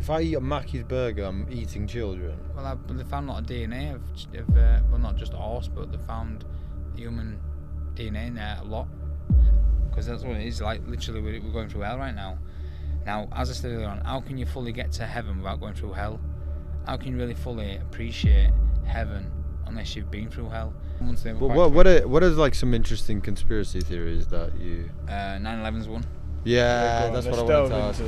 if I eat a Mackey's burger, I'm eating children. Well, they found a lot of DNA of well, not just horse, but they found human DNA in there a lot. Because that's what it is. Like, literally, we're going through hell right now. Now, as I said earlier on, how can you fully get to heaven without going through hell? How can you really fully appreciate heaven unless you've been through hell? Well, what are like some interesting conspiracy theories that you... 9/11's one. Yeah, that's what I wanted to ask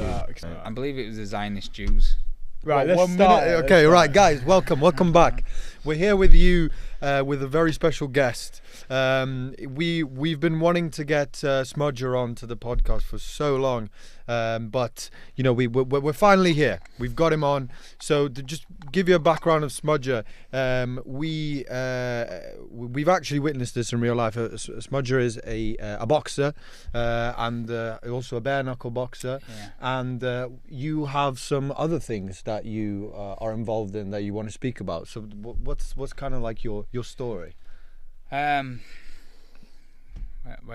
you. I believe it was the Zionist Jews. Right, well, let's start. Okay, right, guys, welcome back. We're here with you with a very special guest. We've been wanting to get Smudger on to the podcast for so long, but you know we're finally here. We've got him on. So to just give you a background of Smudger, we've actually witnessed this in real life. Smudger is a boxer and also a bare-knuckle boxer, and you have some other things that you are involved in that you want to speak about. So what's kind of like your story? Where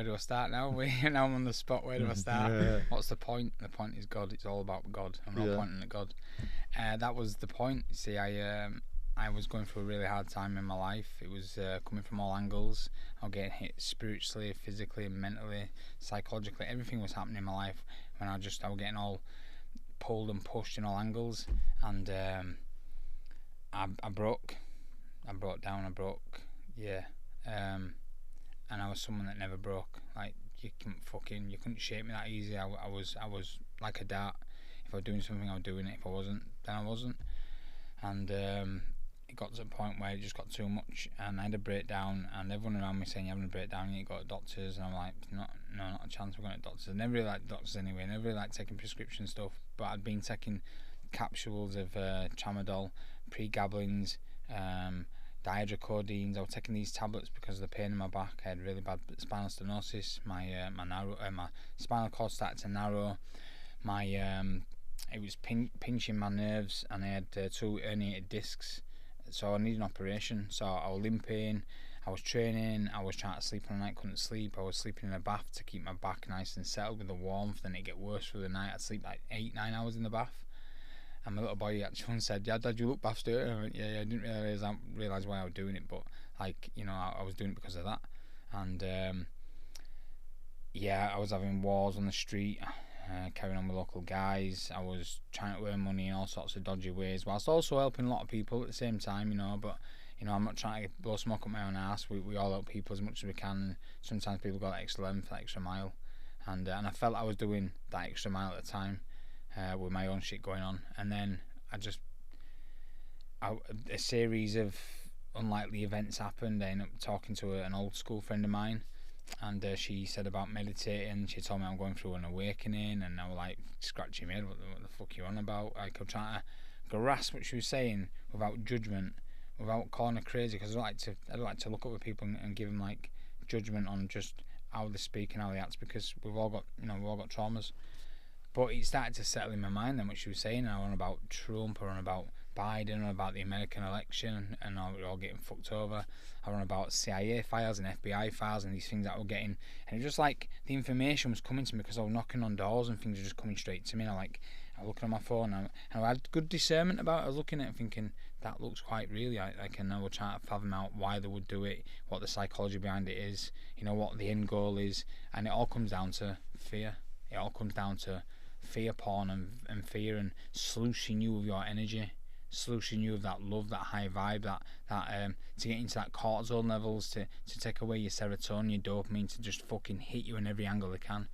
do I start now? Now I'm on the spot. Where do I start? Yeah. What's the point? The point is God. It's all about God. I'm not pointing at God. That was the point. See, I was going through a really hard time in my life. It was coming from all angles. I was getting hit spiritually, physically, mentally, psychologically. Everything was happening in my life when I was getting all pulled and pushed in all angles, and I broke. I broke down. And I was someone that never broke. Like, you couldn't shape me that easy. I was like a dart. If I was doing something, I was doing it. If I wasn't, then I wasn't. And it got to a point where it just got too much, and I had a breakdown. And everyone around me saying, "You're having a breakdown, you need to go to doctors." And I'm like, "No, not a chance. We're going to doctors." I never really liked doctors anyway. I never really liked taking prescription stuff. But I'd been taking capsules of tramadol, pregabalins, dihydrocodeines. I was taking these tablets because of the pain in my back. I had really bad spinal stenosis. My spinal cord started to narrow. It was pinching my nerves, and I had 2 herniated discs. So I needed an operation. So I was limping. I was training. I was trying to sleep on the night, couldn't sleep. I was sleeping in a bath to keep my back nice and settled with the warmth. Then it'd get worse through the night. I'd sleep like 8-9 hours in the bath. And my little boy actually said, "Yeah, Dad, you look bath dirty." I went, yeah, I didn't realise why I was doing it, but like, you know, I was doing it because of that. And I was having wars on the street, carrying on with local guys. I was trying to earn money in all sorts of dodgy ways, whilst also helping a lot of people at the same time, you know. But you know, I'm not trying to blow smoke up my own ass. We all help people as much as we can. Sometimes people go that extra length, that extra mile, and I felt I was doing that extra mile at the time. With my own shit going on, and then a series of unlikely events happened. I ended up talking to an old school friend of mine, and she said about meditating. She told me I'm going through an awakening, and I was like scratching my head, what the fuck are you on about? Like, I'm trying to grasp what she was saying without judgment, without calling her crazy, because I don't like to look up with people and give them like judgment on just how they speak and how they act, because we've all got traumas. But it started to settle in my mind then what she was saying. I on about Trump, or on about Biden, or about the American election, and we're all getting fucked over. I on about CIA files and FBI files and these things that we're getting. And it was just like the information was coming to me because I was knocking on doors and things were just coming straight to me. And I was looking at my phone, and I had good discernment about it. I was looking at it thinking, that looks quite real. I can now try to fathom out why they would do it, what the psychology behind it is, you know, what the end goal is. And it all comes down to fear. It all comes down to fear porn and fear, and sluicing you with your energy, sluicing you with that love, that high vibe, that to get into that cortisol levels, to take away your serotonin, your dopamine, to just fucking hit you in every angle they can.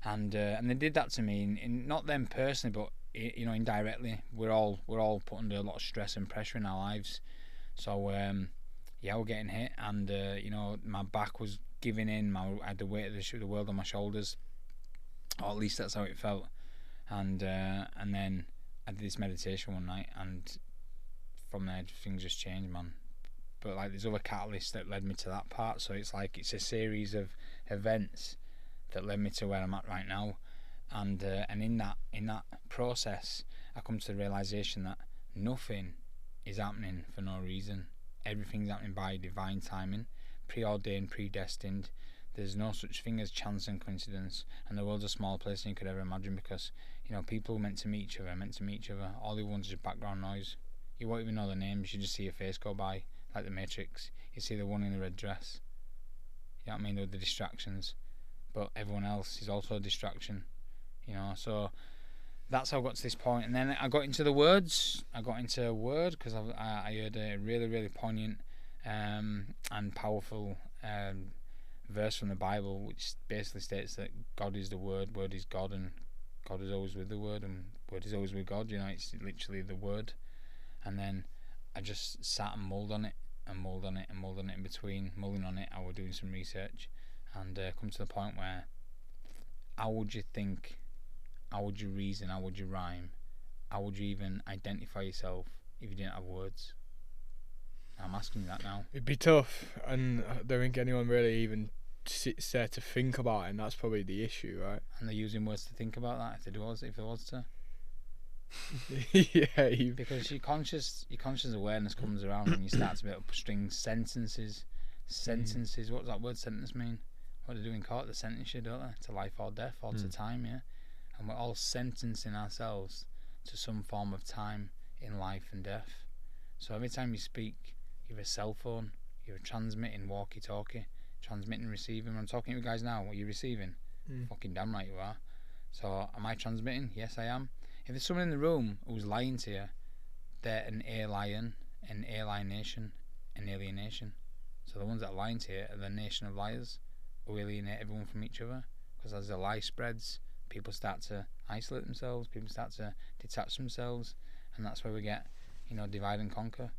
And they did that to me, and not them personally, but you know, indirectly. We're all put under a lot of stress and pressure in our lives. So we're getting hit, and you know, my back was giving in. I had the weight of the world on my shoulders. Or at least that's how it felt. And then I did this meditation one night, and from there things just changed, man. But like, there's other catalysts that led me to that part. So it's like it's a series of events that led me to where I'm at right now. And in that process, I come to the realization that nothing is happening for no reason. Everything's happening by divine timing, preordained, predestined. there's no such thing as chance and coincidence, and the world's a smaller place than you could ever imagine, because people are meant to meet each other. All the ones just background noise. You won't even know their names. You just see a face go by, like the Matrix. You see the one in the red dress. You know what I mean? With the distractions, but everyone else is also a distraction. So that's how I got to this point. And then I got into the words. I got into a word because I heard a really, really poignant and powerful verse from the Bible, which basically states that God is the Word, Word is God, and God is always with the Word, and Word is always with God. It's literally the Word. And then I just sat and mulled on it, and mulled on it, and mulled on it. In between mulling on it, I was doing some research, and come to the point where, how would you think, how would you reason, how would you rhyme, how would you even identify yourself if you didn't have words? I'm asking you that now. It'd be tough, and I don't think anyone really even sits there to think about it, and that's probably the issue, right? And they're using words to think about that, if there was to. Yeah. Because your conscious awareness comes around and you start to be able to string sentences. What does that word sentence mean? What do they do in court? They sentence you, don't they? To life or death, or to time, yeah? And we're all sentencing ourselves to some form of time in life and death. So every time you speak, you have a cell phone, you're transmitting walkie-talkie, transmitting, receiving. I'm talking to you guys now. Are you receiving? Fucking damn right you are. So am I transmitting? Yes, I am. If there's someone in the room who's lying to you, they're an alien, an alienation, an alienation. So the ones that are lying to you are the nation of liars who alienate everyone from each other. Because as the lie spreads, people start to isolate themselves, people start to detach themselves, and that's where we get, divide and conquer.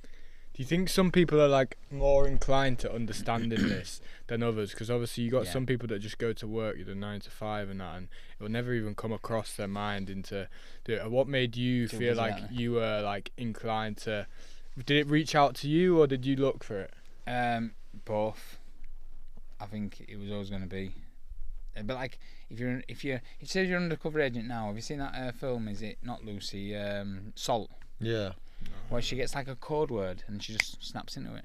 Do you think some people are like more inclined to understanding this than others? Because obviously you got some people that just go to work, 9 to 5 and that, and it will never even come across their mind into do it. What made you feel like you were like inclined to? Did it reach out to you, or did you look for it? Both. I think it was always going to be. But like, if you say you're an undercover agent now, have you seen that film? Is it not Lucy? Salt. Yeah. Where she gets like a code word and she just snaps into it.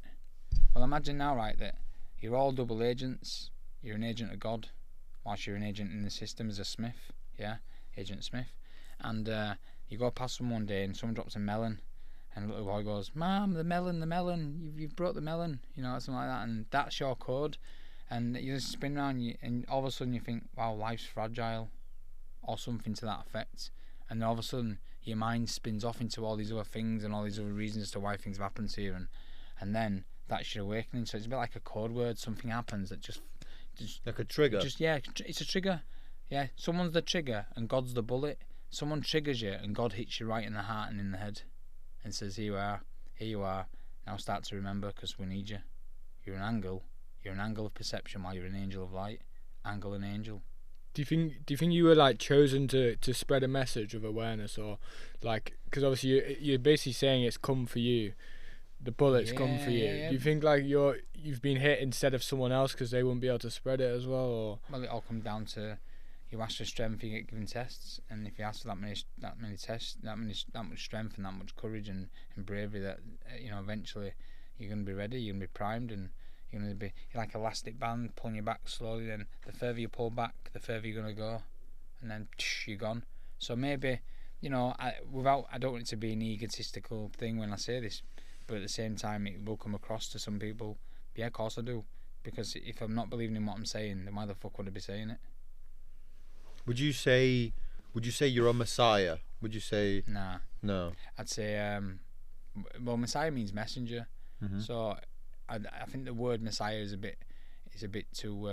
Well, imagine now, right, that you're all double agents. You're an agent of God, whilst you're an agent in the system as a Smith, yeah, Agent Smith. And you go past someone one day and someone drops a melon, and a little boy goes, "Mom, the melon, you've brought the melon," something like that, and that's your code. And you just spin around, and all of a sudden you think, wow, life's fragile, or something to that effect. And then all of a sudden your mind spins off into all these other things and all these other reasons as to why things have happened to you, and then that's your awakening. So it's a bit like a code word. Something happens that just like a trigger. It's a trigger. Yeah, someone's the trigger and God's the bullet. Someone triggers you and God hits you right in the heart and in the head, and says, "Here you are. Now start to remember, because we need you. You're an angle. You're an angle of perception, while you're an angel of light. Angle and angel." Do you think you were like chosen to spread a message of awareness, or like, because obviously you're basically saying it's come for you, the bullet's come for you. Yeah. Do you think like you've been hit instead of someone else because they wouldn't be able to spread it as well, or? Well, it all comes down to, you ask for strength, you get given tests, and if you ask for that many tests, that much strength and that much courage and bravery, that eventually you're going to be ready, you're going to be primed, and you're going to be like elastic band pulling you back slowly. Then the further you pull back, the further you're going to go, and then you're gone. So maybe, I don't want it to be an egotistical thing when I say this, but at the same time it will come across to some people. Yeah, of course I do, because if I'm not believing in what I'm saying, then why the fuck would I be saying it? Would you say you're a messiah? Would you say? Nah. No. I'd say messiah means messenger. Mm-hmm. So I think the word messiah is a bit too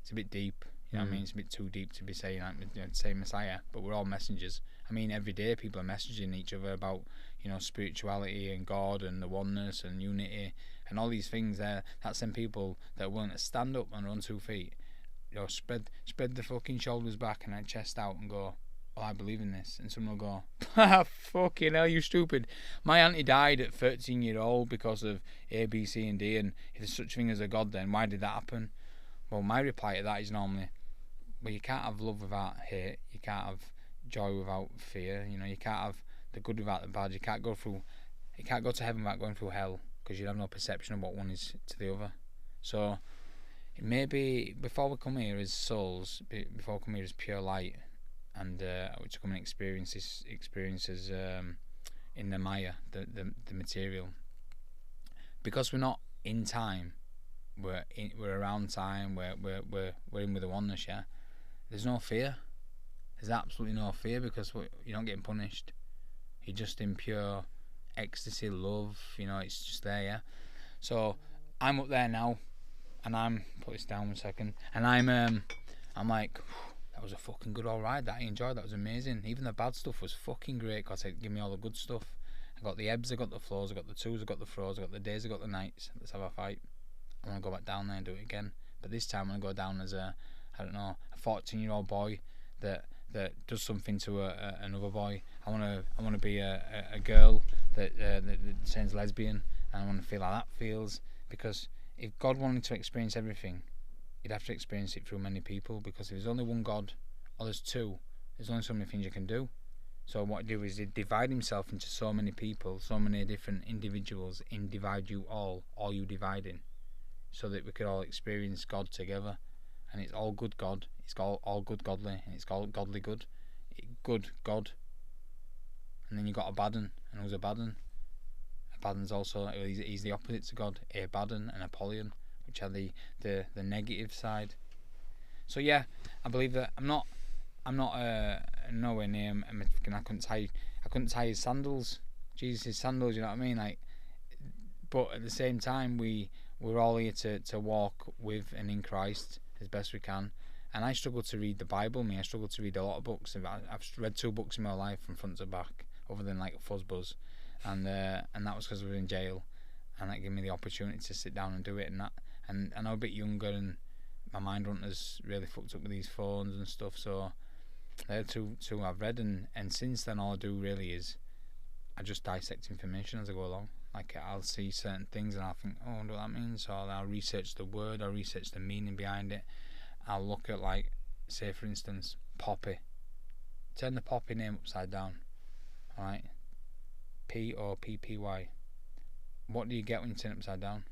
it's a bit deep. You know what I mean? It's a bit too deep to be saying say messiah. But we're all messengers. I mean, every day people are messaging each other about spirituality and God and the oneness and unity and all these things. That's them people that are willing to stand up and run 2 feet. Spread the fucking shoulders back and then chest out and go, "Oh, I believe in this." And someone will go, "Fucking hell, you stupid. My auntie died at 13-year-old because of A, B, C and D, and if there's such a thing as a God, then why did that happen?" Well, my reply to that is normally, well, you can't have love without hate, you can't have joy without fear, you can't have the good without the bad, you can't go to heaven without going through hell, because you'd have no perception of what one is to the other. So maybe before we come here as souls, before we come here as pure light, and to come and experience experiences in the Maya, the material, because we're not in time, we're around time, we're in with the oneness. Yeah, there's no fear. There's absolutely no fear because you're not getting punished. You're just in pure ecstasy, love. It's just there. Yeah. So I'm up there now, and I'm put this down 1 second, and I'm like, that was a fucking good all ride. That I enjoyed. That was amazing. Even the bad stuff was fucking great because it gave me all the good stuff. I got the ebbs, I got the flows, I got the twos, I got the throws, I got the days, I got the nights. Let's have a fight. I want to go back down there and do it again. But this time I want to go down as a 14-year-old boy that does something to another boy. I want to be a girl that turns lesbian, and I want to feel how that feels. Because if God wanted to experience everything, He'd have to experience it through many people. Because if there's only one God, or there's two, there's only so many things you can do. So what He'd do is He'd divide Himself into so many people, so many different individuals, and divide you all you dividing, so that we could all experience God together. And it's all good God. It's all good godly, and it's called godly good. Good God. And then you got Abaddon, and who's Abaddon? Abaddon's also he's the opposite to God. Abaddon and Apollyon, which are the negative side. So yeah, I believe that I'm not nowhere near. I couldn't tie his sandals, Jesus' sandals. You know what I mean? Like, but at the same time, we're all here to walk with and in Christ as best we can. And I struggle to read the Bible. I struggle to read a lot of books. I've read 2 books in my life from front to back, other than like Fuzzbuzz, and that was because I was in jail, and that gave me the opportunity to sit down and do it. And I'm a bit younger, and my mind wasn't as really fucked up with these phones and stuff. So they're two I've read, and since then all I do really is I just dissect information as I go along. Like, I'll see certain things and I'll think, oh, I wonder what that means. So I'll research the word, I'll research the meaning behind it. I'll look at, like, say for instance, poppy. Turn the poppy name upside down. Alright? P-O-P-P-Y. What do you get when you turn it upside down?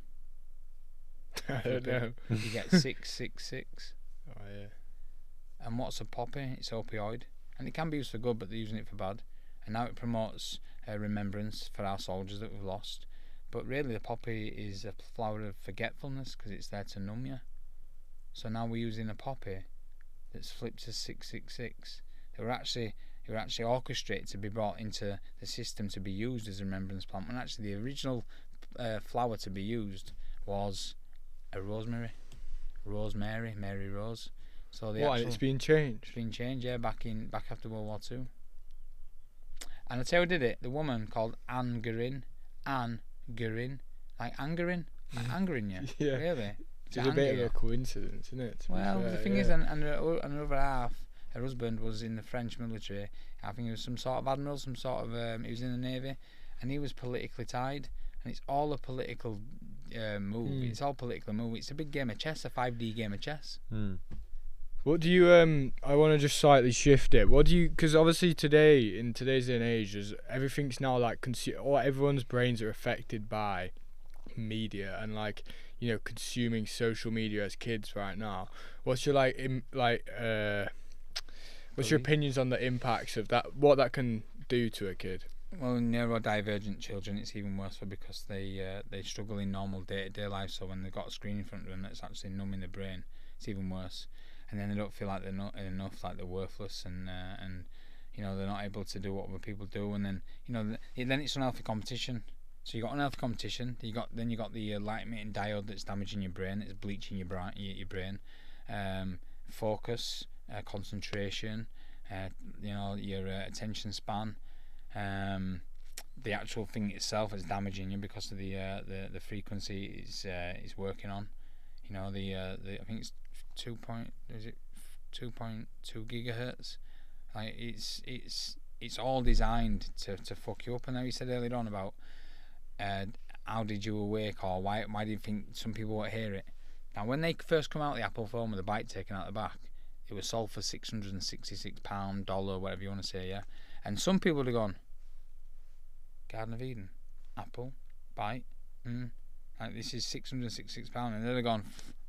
I don't know. You get 666. Oh yeah. And what's a poppy? It's opioid. And it can be used for good, but they're using it for bad. And now it promotes remembrance for our soldiers that we've lost. But really the poppy is a flower of forgetfulness because it's there to numb you. So now we're using a poppy that's flipped to 666. They were actually orchestrated to be brought into the system to be used as a remembrance plant. When actually the original flower to be used was a rosemary, Mary Rose. So it's been changed. It's been changed, yeah, back after World War II. And I tell you who did it. The woman called Anne Guerin, like angering you. Yeah. Really. It's a bit of a coincidence, isn't it? Well, the thing is, and her other half, her husband was in the French military. I think he was some sort of admiral, he was in the navy, and he was politically tied. And it's all a political move. It's all political move. It's a big game of chess, a 5D game of chess. What do you I want to just slightly shift it. What do you, because obviously in today's day and age, everything's now like everyone's brains are affected by media and like, you know, consuming social media as kids right now. What's your what's your opinions on the impacts of that, what that can do to a kid? Well, neurodivergent children, it's even worse for because they struggle in normal day-to-day life. So when they've got a screen in front of them that's actually numbing the brain, it's even worse. And then they don't feel like they're not enough, like they're worthless, and you know, they're not able to do what other people do. And then, you know, then it's unhealthy competition. So you got unhealthy competition. Then you got the light emitting diode that's damaging your brain, it's bleaching your brain. Focus, concentration, you know, your attention span. The actual thing itself is damaging you because of the frequency is working on. You know, I think it's 2.2 gigahertz. Like it's all designed to fuck you up. And now you said earlier on about how did you awake, or why do you think some people won't hear it? Now when they first come out the Apple phone with the byte taken out the back, it was sold for £666, dollar, whatever you want to say, yeah. And some people would have gone, Garden of Eden, Apple, byte, like this is £666, and they'd have gone,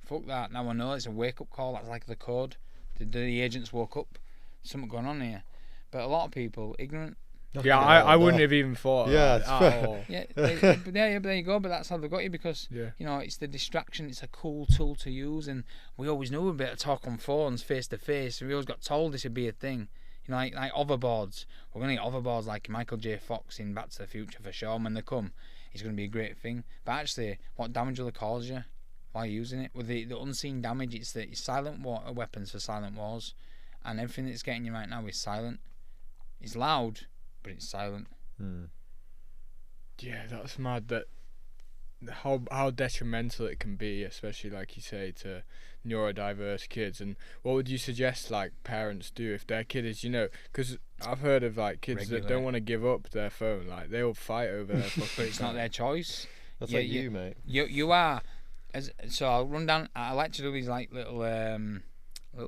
fuck that. Now I know it's a wake-up call. That's like the code. The agents woke up. Something going on here. But a lot of people, ignorant. Yeah, I wouldn't have even thought of that at all. Yeah, but there you go. But that's how they got you, because you know, it's the distraction. It's a cool tool to use, and we always knew a bit of talk on phones face to face. We always got told this would be a thing. You know, like hoverboards. We're gonna get hoverboards like Michael J. Fox in Back to the Future for sure. When they come, it's gonna be a great thing. But actually, what damage will it cause you while you're using it? With the unseen damage, it's silent weapons for silent wars, and everything that's getting you right now is silent. It's loud, but it's silent. Yeah, that's mad. That how detrimental it can be, especially like you say, to neurodiverse kids. And what would you suggest like parents do if their kid is, you know, because I've heard of like kids that don't want to give up their phone, like they'll fight over their phone. But it's not their choice. That's like you, mate. You are. So I'll run down. I like to do these like little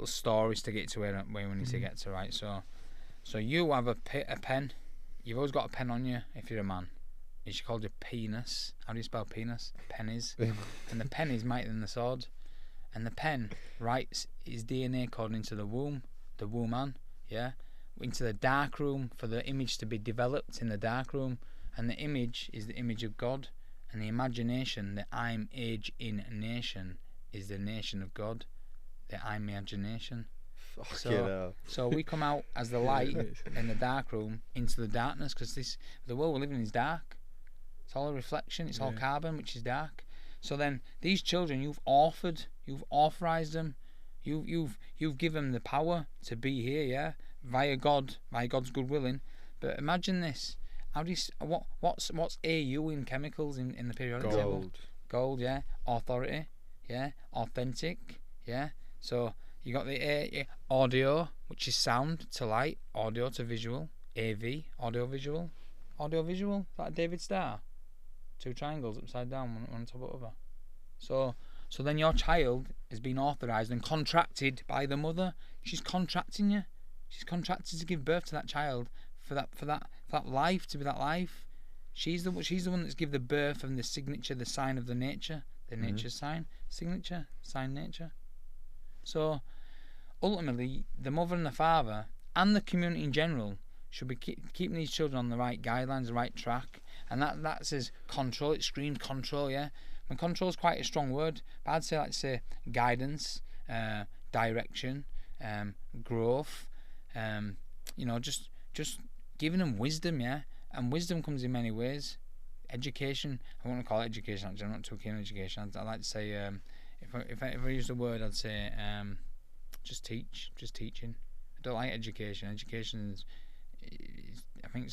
stories to get to where we need to get to, right? So you have a pen. You've always got a pen on you if you're a man. It's called your penis. How do you spell penis? Pennies. And the pen is mightier than the sword. And the pen writes his DNA code into the womb, the woman, yeah, into the dark room for the image to be developed in the dark room. And the image is the image of God. And the imagination, the I'm age in nation, is the nation of God. The I'm imagination. So we come out as the light in the dark room into the darkness, because the world we're living in is dark. It's all a reflection. It's all carbon, which is dark. So then these children, you've authorized them, you've given them the power to be here, yeah, via God's good willing. But imagine this: how do you, what's AU in chemicals in the periodic table? Gold, yeah. Authority, yeah. Authentic, yeah. So you got the audio, which is sound to light, audio to visual, AV, audio visual. Is that David Starr? Two triangles upside down, one on top of the other. So then your child has been authorised and contracted by the mother. She's contracting you. She's contracted to give birth to that child for that life, to be that life. She's the one that's give the birth and the signature, the sign of the nature, the nature sign, signature, sign nature. So ultimately, the mother and the father and the community in general should be keeping these children on the right guidelines, the right track, and that says control. It screams control, yeah. And control is quite a strong word, but I'd say guidance, direction, growth. You know, just giving them wisdom, yeah. And wisdom comes in many ways. Education. I wouldn't call it education. Actually, I'm not too keen on education. I like to say, if I use the word, I'd say just teaching. I don't like education. Education is, I think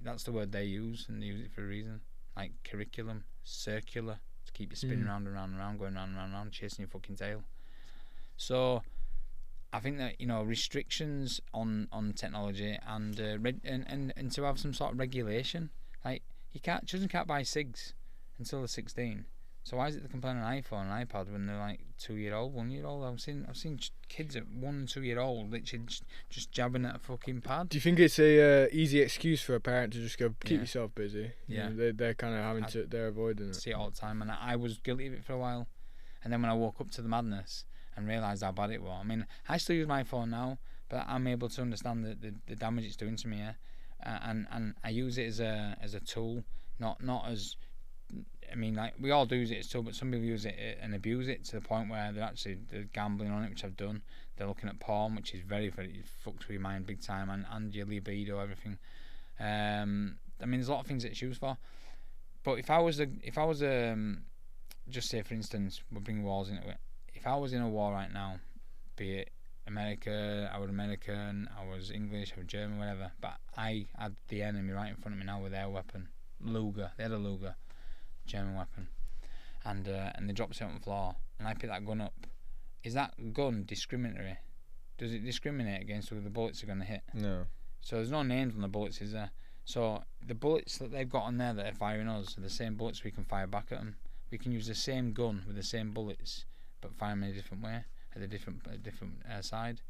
that's the word they use, and they use it for a reason. Like curriculum, circular, to keep you spinning round and round and round, going round and round, chasing your fucking tail. So I think that, you know, restrictions on technology and to have some sort of regulation. Like children can't buy cigs until they're 16. So why is it they can play on an iPhone and iPad when they're like 2-year-old, 1-year-old? I've seen kids at 1 and 2-year-old literally just jabbing at a fucking pad. Do you think it's a easy excuse for a parent to just go keep yourself busy? Yeah, you know, they're kind of having they're avoiding it. See it all the time, and I was guilty of it for a while, and then when I woke up to the madness and realised how bad it was. I mean, I still use my phone now, but I'm able to understand the damage it's doing to me. Yeah, and I use it as a tool, not as. I mean, like, we all do use it as a tool, but some people use it and abuse it to the point where they're gambling on it, which I've done. They're looking at porn, which is very, very fucked with your mind big time, and your libido, everything. I mean, there's a lot of things it's used for. But if I was just say for instance, we'll bring wars into it. If I was in a war right now, be it America, I was American, I was English, I was German, whatever, but I had the enemy right in front of me now with their weapon, Luger. They had a Luger, German weapon, and they dropped it on the floor, and I picked that gun up. Is that gun discriminatory? Does it discriminate against who the bullets are going to hit? No. So there's no names on the bullets, is there? So the bullets that they've got on there that are firing us are the same bullets we can fire back at them. We can use the same gun with the same bullets, but fire them in a different way at a different side.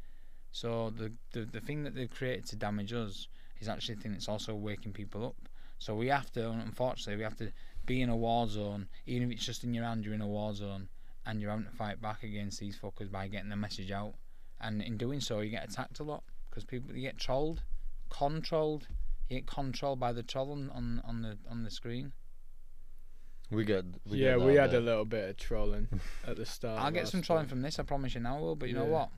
So the thing that they've created to damage us is actually the thing that's also waking people up. So we have to, unfortunately, be in a war zone, even if it's just in your hand, you're in a war zone, and you're having to fight back against these fuckers by getting the message out. And in doing so, you get attacked a lot because people, you get trolled, controlled. You get controlled by the troll on the screen. We had a little bit of trolling at the start. I'll get some trolling from this, I promise you now, Will. But you know what?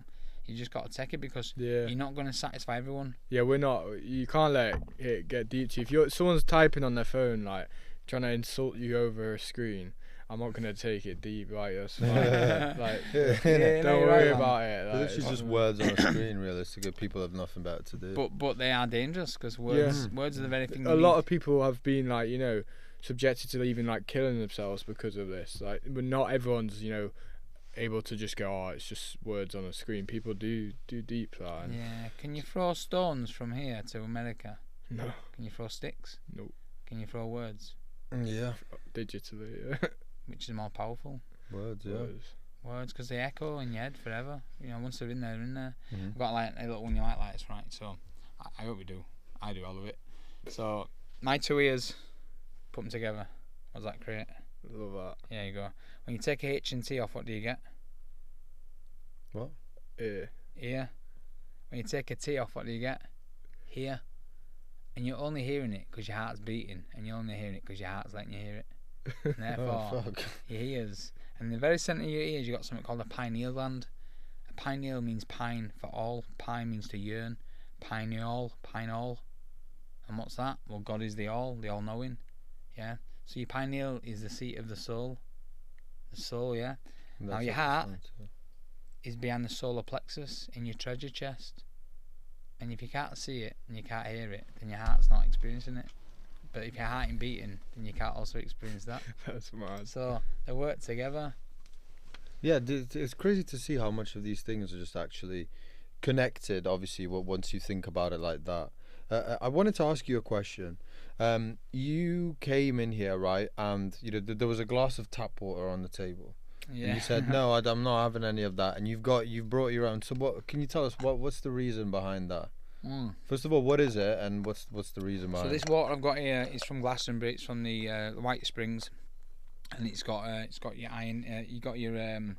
You just got to take it because you're not going to satisfy everyone. Yeah, we're not. You can't let it get deep to you. If someone's typing on their phone, like trying to insult you over a screen, I'm not gonna take it deep. Like that's fine. Don't worry about it. Like, this is just words on a screen. Realistically, people have nothing better to do. But they are dangerous because words are the very thing. A lot of people have been subjected to even killing themselves because of this. But not everyone's able to just go, it's just words on a screen. People do deep that. Yeah. Can you throw stones from here to America? No. Can you throw sticks? No. Can you throw words? Yeah. Digitally. Yeah. Which is more powerful? Words, yeah. Words, because they echo in your head forever. Once they're in there, they're in there. Mm-hmm. I've got a little one you might like this, right? So I hope we do. I do all of it. So my 2 ears, put them together. What does that create? Love that. Yeah, you go. When you take a H and T off, what do you get? What? Ear. When you take a T off, what do you get? Here. And you're only hearing it because your heart's beating, and you're only hearing it because your heart's letting you hear it. And therefore, your ears. And in the very centre of your ears, you've got something called a pineal gland. A pineal means pine for all. Pine means to yearn. Pineal. And what's that? Well, God is the all-knowing. Yeah. So your pineal is the seat of the soul. The soul, yeah. Now your heart is behind the solar plexus in your treasure chest. And if you can't see it and you can't hear it, then your heart's not experiencing it. But if your heart ain't beating, then you can't also experience that. That's mad. So they work together. Yeah, it's crazy to see how much of these things are just actually connected. Obviously, once you think about it like that. I wanted to ask you a question. You came in here, right, and there was a glass of tap water on the table. Yeah. And you said no, I'm not having any of that. And you've brought your own. So what? Can you tell us what's the reason behind that? First of all, what is it, and what's the reason behind it? So this water I've got here is from Glastonbury. It's from the White Springs, and it's got your iron. You got your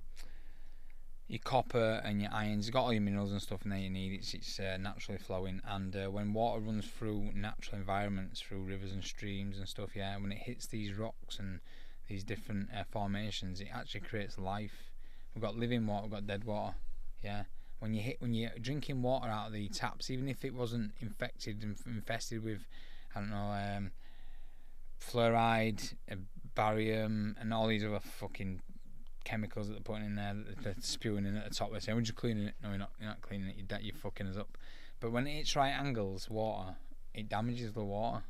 copper and your irons. It's got all your minerals and stuff in there you need. It's naturally flowing, and when water runs through natural environments, through rivers and streams and stuff, when it hits these rocks and these different formations, it actually creates life. We've got living water, we've got dead water. Yeah. When you're drinking water out of the taps, even if it wasn't infested with, I don't know, fluoride, barium, and all these other fucking chemicals that they're putting in there, that they're spewing in at the top. They're saying, we're just cleaning it. No, you're not cleaning it. You're fucking us up. But when it hits right angles, water, it damages the water.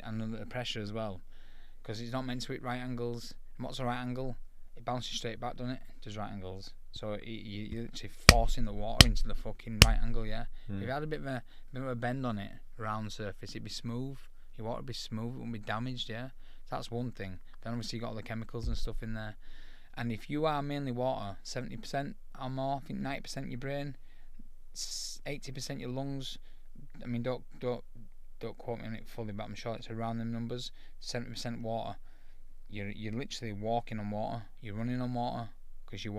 And the pressure as well. Because it's not meant to hit right angles. And what's a right angle? It bounces straight back, doesn't it? It does right angles. So you're literally forcing the water into the fucking right angle, yeah? If you had a bit of a bend on it, round surface, it'd be smooth. Your water would be smooth, it wouldn't be damaged, yeah? So that's one thing. Then obviously you got all the chemicals and stuff in there. And if you are mainly water, 70% or more, I think 90% your brain, 80% your lungs. I mean, don't quote me on it fully, but I'm sure it's around them numbers. 70% water. You're literally walking on water. You're running on water because you're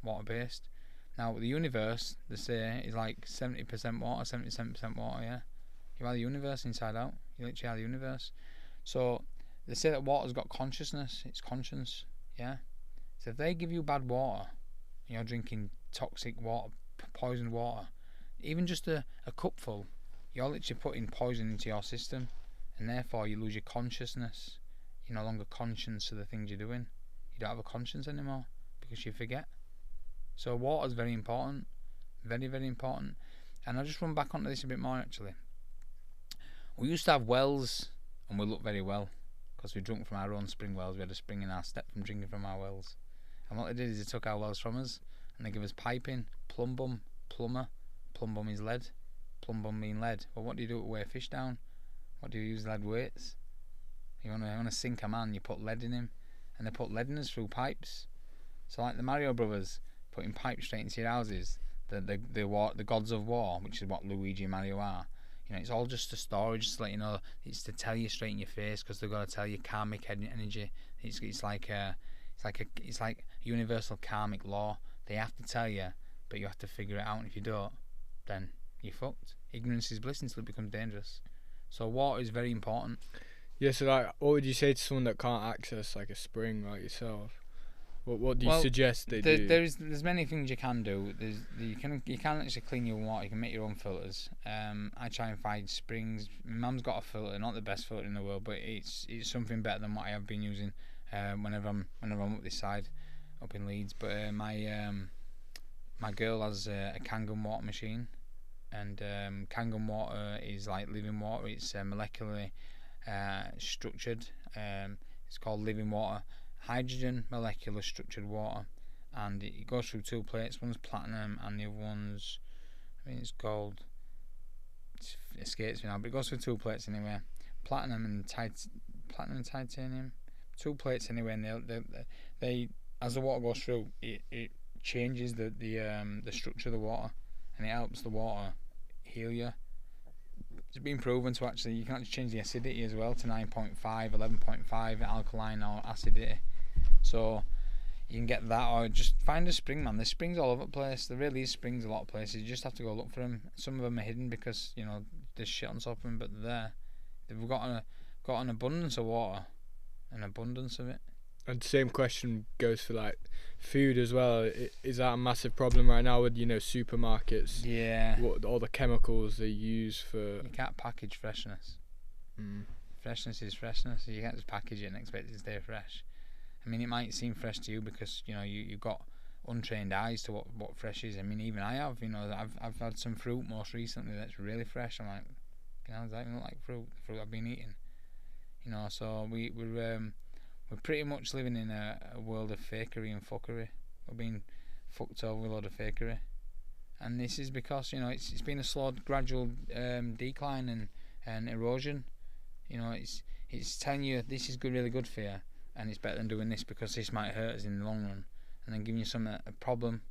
water based. Now the universe, they say, is like 70% water, 77% water. Yeah, you are the universe inside out. You literally are the universe. So they say that water's got consciousness. It's conscience. Yeah. So if they give you bad water, and you're drinking toxic water, poisoned water, even just a cupful, you're literally putting poison into your system, and therefore you lose your consciousness. You're no longer conscious of the things you're doing. You don't have a conscience anymore because you forget. So water is very important, very, very important. And I'll just run back onto this a bit more actually. We used to have wells, and we looked very well because we drunk from our own spring wells. We had a spring in our step from drinking from our wells. And what they did is they took our wells from us and they give us piping, plumber. Plumb is lead. Plumb mean lead. Well, what do you do to weigh fish down? What do you use lead weights? You want to sink a man, you put lead in him, and they put lead in us through pipes. So like the Mario Brothers putting pipes straight into your houses, the gods of war, which is what Luigi and Mario are. It's all just a storage, just to let you know. It's to tell you straight in your face because they've got to tell you karmic energy. It's like It's like universal karmic law. They have to tell you, but you have to figure it out. And if you don't, then you're fucked. Ignorance is bliss until it becomes dangerous. So water is very important. Yeah, so like, what would you say to someone that can't access like a spring like yourself? What do you suggest they do? There's many things you can do. You can actually clean your water. You can make your own filters. I try and find springs. My mum's got a filter, not the best filter in the world, but it's something better than what I have been using. Whenever I'm up this side, up in Leeds. But my girl has a Kangen water machine, and Kangen water is like living water. It's molecularly structured. It's called living water. Hydrogen molecular structured water, and it goes through two plates. One's platinum and the other one's, I think it's gold. It escapes me now, but it goes through two plates anyway. Platinum and titanium, two plates anyway. And they as the water goes through, it changes the structure of the water, and it helps the water heal you. It's been proven to actually, you can actually change the acidity as well to 9.5, 11.5 alkaline or acidity. So you can get that, or just find a spring, man. There's springs all over the place. There really is springs a lot of places. You just have to go look for them. Some of them are hidden because there's shit on top of them, but they're there. They've got an abundance of water, an abundance of it. And same question goes for like food as well. Is that a massive problem right now with supermarkets? Yeah. What all the chemicals they use for? You can't package freshness. Freshness is freshness. You can't just package it and expect it to stay fresh. I mean, it might seem fresh to you because you've got untrained eyes to what fresh is. I mean, even I have. I've had some fruit most recently that's really fresh. I'm like, does that even look like fruit? The fruit I've been eating. So we're pretty much living in a world of fakery and fuckery. We're being fucked over with a lot of fakery, and this is because it's been a slow, gradual decline and erosion. It's telling you this is good, really good for you, and it's better than doing this because this might hurt us in the long run, and then giving you a problem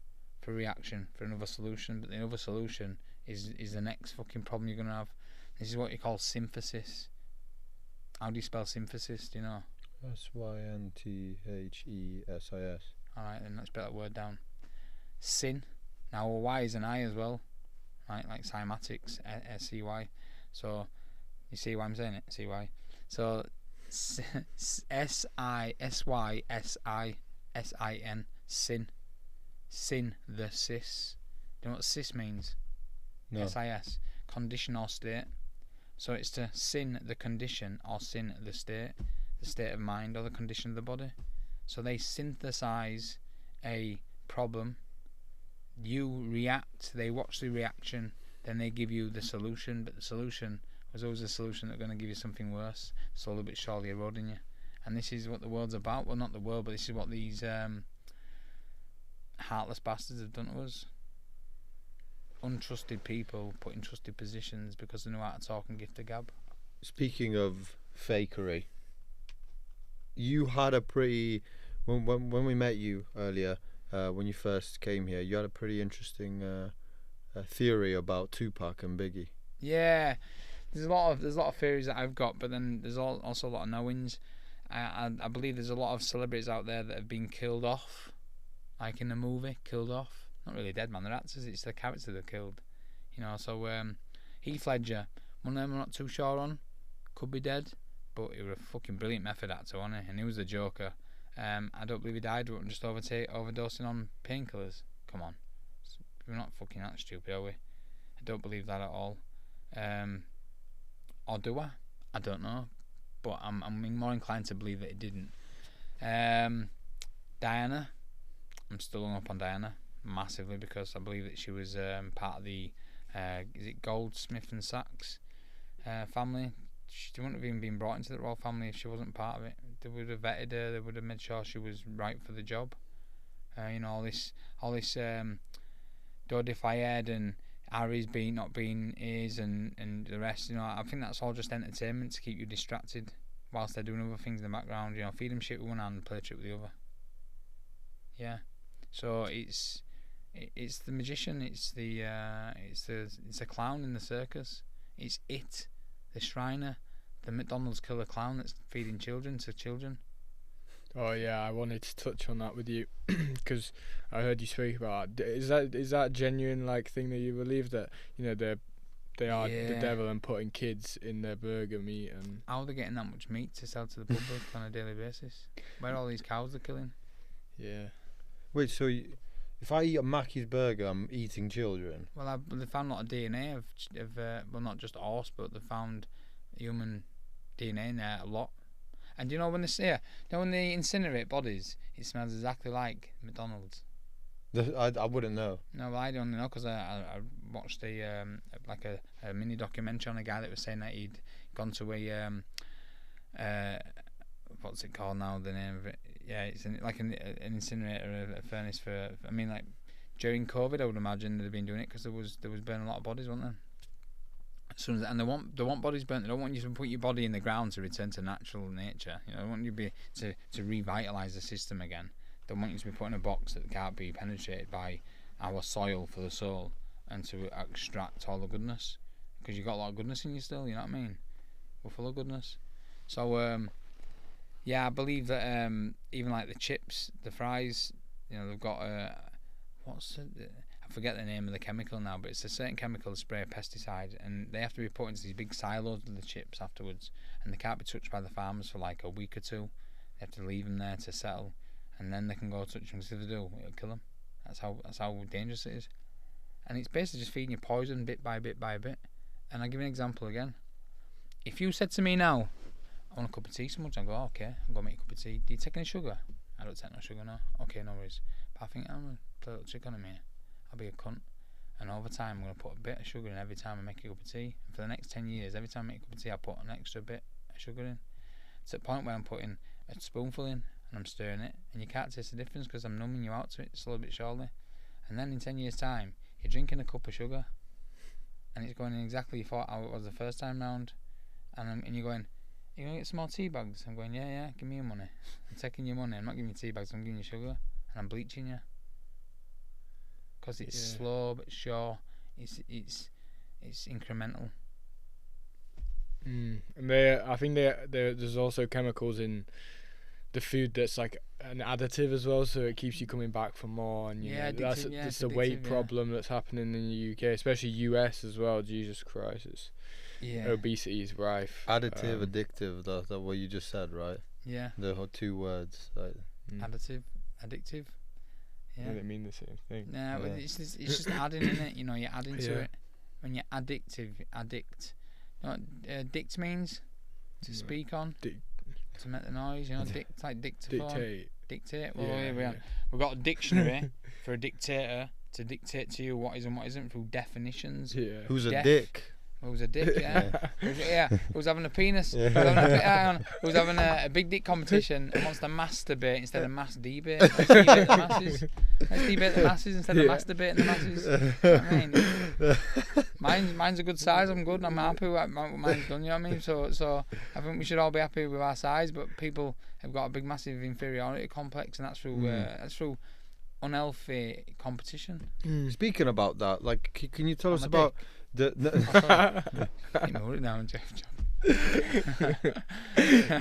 for reaction for another solution. But the other solution is the next fucking problem you're gonna have. This is what you call synthesis. How do you spell synthesis? Do you know? Synthesis. Alright, then let's spell that word down. Sin. Now a Y is an I as well, right? Like cymatics, SCY. So you see why I'm saying it? CY. So SISYSISIN. Sin. Synthesis. Do you know what cis means? No. SIS. Condition or state. So it's to sin the condition or sin the state of mind or the condition of the body. So they synthesize a problem, you react, they watch the reaction, then they give you the solution, but the solution was always a solution that's going to give you something worse, slowly but surely eroding you. And this is what the world's about. Well, not the world, but this is what these heartless bastards have done to us. Untrusted people put in trusted positions because they know how to talk and give the gab. Speaking of fakery, you had a pretty when we met you earlier, when you first came here, you had a pretty interesting theory about Tupac and Biggie. Yeah, there's a lot of theories that I've got, but then there's also a lot of knowings. I believe there's a lot of celebrities out there that have been killed off, like in the movie, killed off. Not really dead, man. They're actors. It's the character they're killed. So Heath Ledger, one of them I'm not too sure on. Could be dead, but he was a fucking brilliant method actor, wasn't he? And he was the Joker. I don't believe he died just overdosing on painkillers. Come on, we're not fucking that stupid, are we? I don't believe that at all. Or do I? I don't know, but I'm more inclined to believe that he didn't. Diana, I'm still hung up on Diana massively because I believe that she was part of the is it Goldsmith and Sachs family. She wouldn't have even been brought into the royal family if she wasn't part of it. They would have vetted her. They would have made sure she was right for the job. All this Dodi Fayed and Harry's not being his and the rest. I think that's all just entertainment to keep you distracted whilst they're doing other things in the background. Feed them shit with one hand and play a trick with the other. Yeah. So it's the magician. It's the clown in the circus. It's the Shriner, the McDonald's killer clown that's feeding children to children. Oh yeah, I wanted to touch on that with you because I heard you speak about that. Is that genuine like thing that you believe that they are the devil and putting kids in their burger meat and how are they getting that much meat to sell to the public on a daily basis? Where are all these cows they're killing? yeah. Wait, so if I eat a Mackey's burger, I'm eating children? Well, they found a lot of DNA of well, not just horse, but they found human DNA in there a lot. And when when they incinerate bodies, it smells exactly like McDonald's. I wouldn't know. No, well, I don't know because I watched a mini documentary on a guy that was saying that he'd gone to a what's it called now? The name of it? Yeah, it's like an incinerator, a furnace for. I mean, like during COVID, I would imagine they'd been doing it because there was burning a lot of bodies, weren't there? And they want bodies burnt. They don't want you to put your body in the ground to return to natural nature. They want you to revitalise the system again. They want you to be put in a box that can't be penetrated by our soil for the soul and to extract all the goodness, because you've got a lot of goodness in you still. You know what I mean? We're full of goodness. So yeah, I believe that even like the chips, the fries, they've got I forget the name of the chemical now, but it's a certain chemical to spray a pesticide, and they have to be put into these big silos of the chips afterwards, and they can't be touched by the farmers for like a week or two. They have to leave them there to settle, and then they can go touch them. So if they do, it'll kill them. That's how dangerous it is. And it's basically just feeding you poison bit by bit by bit. And I'll give you an example again. If you said to me now, I want a cup of tea so much, I'll go, okay, I'm going to make a cup of tea. Do you take any sugar? I don't take no sugar, no. Okay, no worries. But I think I'm going to play a little trick on me. I'll be a cunt. And over time, I'm going to put a bit of sugar in every time I make a cup of tea. And for the next 10 years, every time I make a cup of tea, I'll put an extra bit of sugar in. It's at the point where I'm putting a spoonful in and I'm stirring it, and you can't taste the difference because I'm numbing you out to it slowly but surely. And then in 10 years' time, you're drinking a cup of sugar, and it's going in exactly how it was the first time round. And you're going, you're going to get some more tea bags? I'm going, yeah, give me your money. I'm taking your money. I'm not giving you tea bags, I'm giving you sugar, and I'm bleaching you. Because it's slow but sure. It's incremental. And I think there's also chemicals in the food that's like an additive as well, so it keeps you coming back for more. And that's the weight problem that's happening in the UK, especially US as well. Jesus Christ, obesity is rife. Additive, addictive. That's what you just said, right? Yeah. The whole two words. Like. Additive, addictive. Yeah. They mean the same thing. No, but it's just adding in it. You're adding to it. When you're addict. You know what dict means? To speak on. To make the noise. Dict, like dictaphone. Dictate. Well, here we are. We've got a dictionary for a dictator to dictate to you what is and what isn't through definitions. Yeah. Who's a dick? Who's a dick? Yeah. Who's having a penis? Who's having a big dick competition and wants to masturbate instead of mass debate? Let's debate the masses. Let's debate the masses instead of masturbating the masses. You know what I mean, mine's a good size. I'm good. I'm happy with mine's done. You know what I mean? So I think we should all be happy with our size. But people have got a big, massive inferiority complex, and that's through unhealthy competition. Speaking about that, like, can you tell us about? You know it now, Jeff.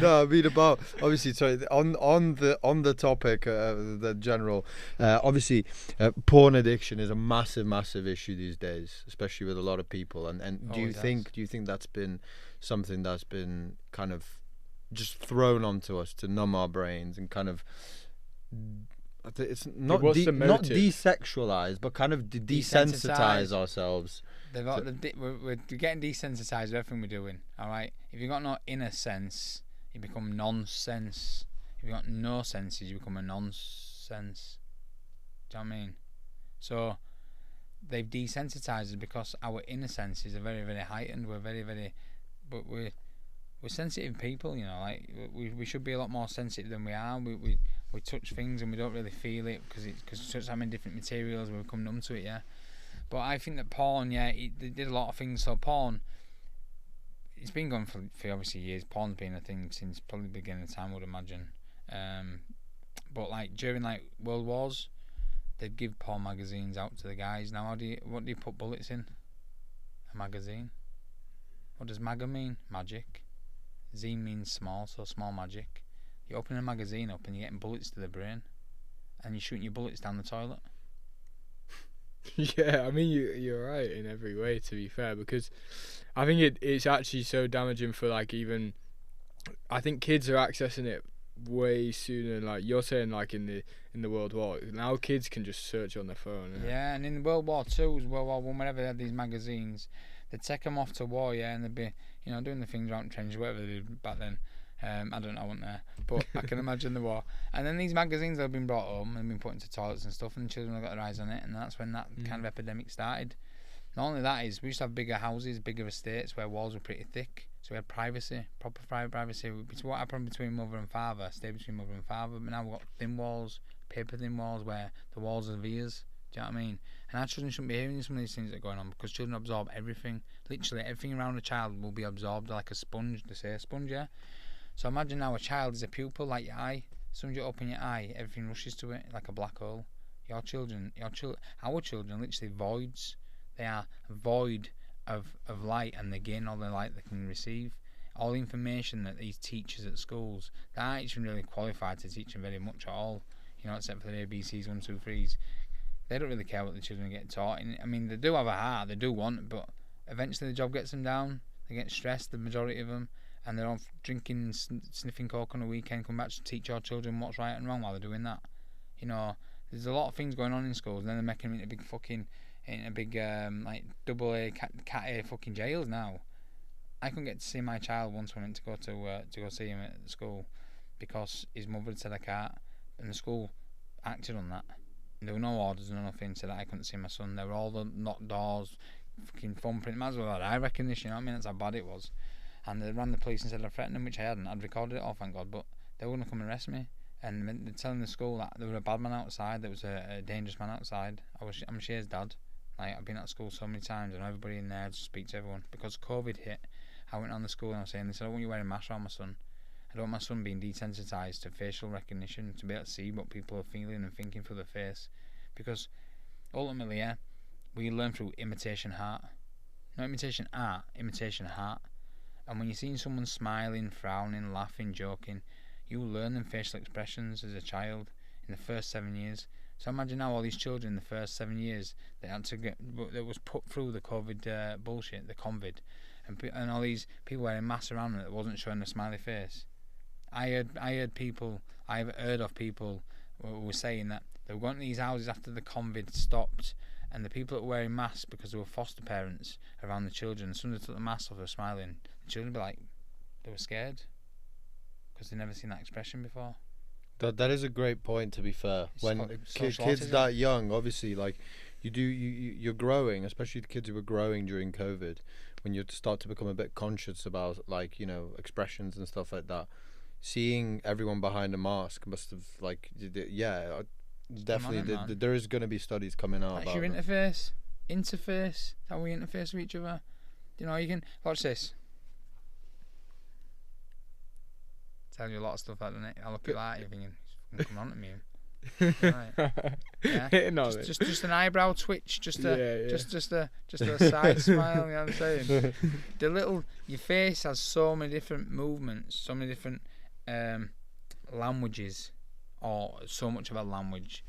No, I mean about obviously. Sorry, on the topic, the general. Obviously, porn addiction is a massive issue these days, especially with a lot of people. And do you think that's been something that's been kind of just thrown onto us to numb our brains and kind of. It's not not desexualize, but kind of desensitize ourselves. We're getting desensitized with everything we're doing. All right. If you've got no inner sense, you become nonsense. If you've got no senses, you become a nonsense. Do you know what I mean? So they've desensitized us because our inner senses are very, very heightened. We're very, very, but we're sensitive people. Like we should be a lot more sensitive than we are. We touch things and we don't really feel it because we touch so many different materials. We become numb to it. Yeah. But I think that porn, they did a lot of things. So porn, it's been going for obviously years. Porn's been a thing since probably the beginning of time, I would imagine. But like during like World Wars, they'd give porn magazines out to the guys. Now, what do you put bullets in? A magazine. What does MAGA mean? Magic. Z means small, so small magic. You're opening a magazine up and you're getting bullets to the brain, and you're shooting your bullets down the toilet. Yeah, I mean you're right in every way, to be fair, because I think it's actually so damaging for like even. I think kids are accessing it way sooner. Like you're saying, like in the World War, now kids can just search on their phone. Yeah, and in World War Two, World War One, whenever they had these magazines, they'd take them off to war, and they'd be, doing the things around trenches, whatever they did back then. I don't know, I wasn't there, but I can imagine the war. And then these magazines have been brought home and been put into toilets and stuff, and the children have got their eyes on it, and that's when that kind of epidemic started. Not only that is, we used to have bigger houses, bigger estates where walls were pretty thick, so we had privacy, proper privacy. What happened between mother and father stayed between mother and father, but now we've got thin walls, paper thin walls, where the walls are vias. Do you know what I mean? And our children shouldn't be hearing some of these things that are going on, because children absorb everything. Literally everything around a child will be absorbed like a sponge. They say a sponge, yeah? So imagine now a child is a pupil, like your eye. As soon as you open your eye, everything rushes to it like a black hole. Our children, literally voids. They are void of light, and they gain all the light they can receive. All the information that these teachers at schools, they aren't even really qualified to teach them very much at all, except for the ABCs, 1, 2, 3s. They don't really care what the children get taught. And, I mean, they do have a heart, they do want it, but eventually the job gets them down. They get stressed, the majority of them, and they're off drinking and sniffing coke on a weekend, come back to teach our children what's right and wrong while they're doing that. There's a lot of things going on in schools, and then they're making them into big like double A cat A fucking jails now. I couldn't get to see my child once when I went to go see him at the school, because his mother had said I can't, and the school acted on that. There were no orders, no nothing, said that I couldn't see my son. There were all the knocked doors, fucking thumbprint. Might as well have eye recognition. That's how bad it was. And they ran the police and said I threatened them, which I hadn't. I'd recorded it all, thank God, but they wouldn't come and arrest me. And they're telling the school that there was a bad man outside, there was a dangerous man outside. I'm Shea's dad. Like, I've been at school so many times, and everybody in there just speak to everyone. Because COVID hit, I went on the school and I was saying, they said, I don't want you wearing masks around my son. I don't want my son being desensitised to facial recognition, to be able to see what people are feeling and thinking through their face. Because ultimately, we learn through imitation heart. Not imitation art, imitation heart. And when you're seeing someone smiling, frowning, laughing, joking, you learn them facial expressions as a child in the first 7 years. So imagine now all these children in the first 7 years that was put through the COVID bullshit, the Con-Vid, and all these people wearing masks around them that wasn't showing a smiley face. I've heard of people who were saying that they were going to these houses after the Con-Vid stopped, and the people that were wearing masks because they were foster parents around the children, as soon as they took the masks off, they were smiling. The children would be like, they were scared because they'd never seen that expression before. That is a great point, to be fair. When kids that young, obviously, like you're growing, especially the kids who were growing during COVID, when you start to become a bit conscious about expressions and stuff like that. Seeing everyone behind a mask must have definitely there is going to be studies coming out about your interface, how we interface with each other. You can watch this. Tell you a lot of stuff, doesn't it? I look at that, you're thinking, he's coming on to me. Right. Yeah. Just an eyebrow twitch, just a side smile. You know what I'm saying? Your face has so many different movements, so many different languages, or so much of a language,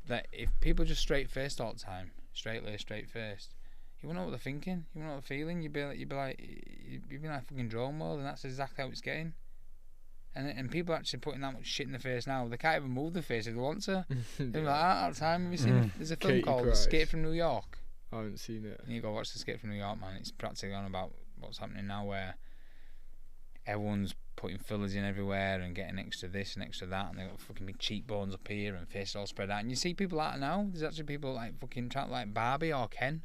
that if people just straight faced all the time, straight faced, you wouldn't know what they're thinking, you wouldn't know what they're feeling. You'd be like fucking drone world, and that's exactly how it's getting. And people are actually putting that much shit in the face now. They can't even move the face if they want to. They're like that all the time. Have you seen? There's a film called Escape from New York. I haven't seen it. And you go watch Escape from New York, man. It's practically on about what's happening now, where everyone's putting fillers in everywhere and getting extra this and extra that, and they've got fucking big cheekbones up here and faces all spread out. And you see people like that now. There's actually people like fucking trying like Barbie or Ken.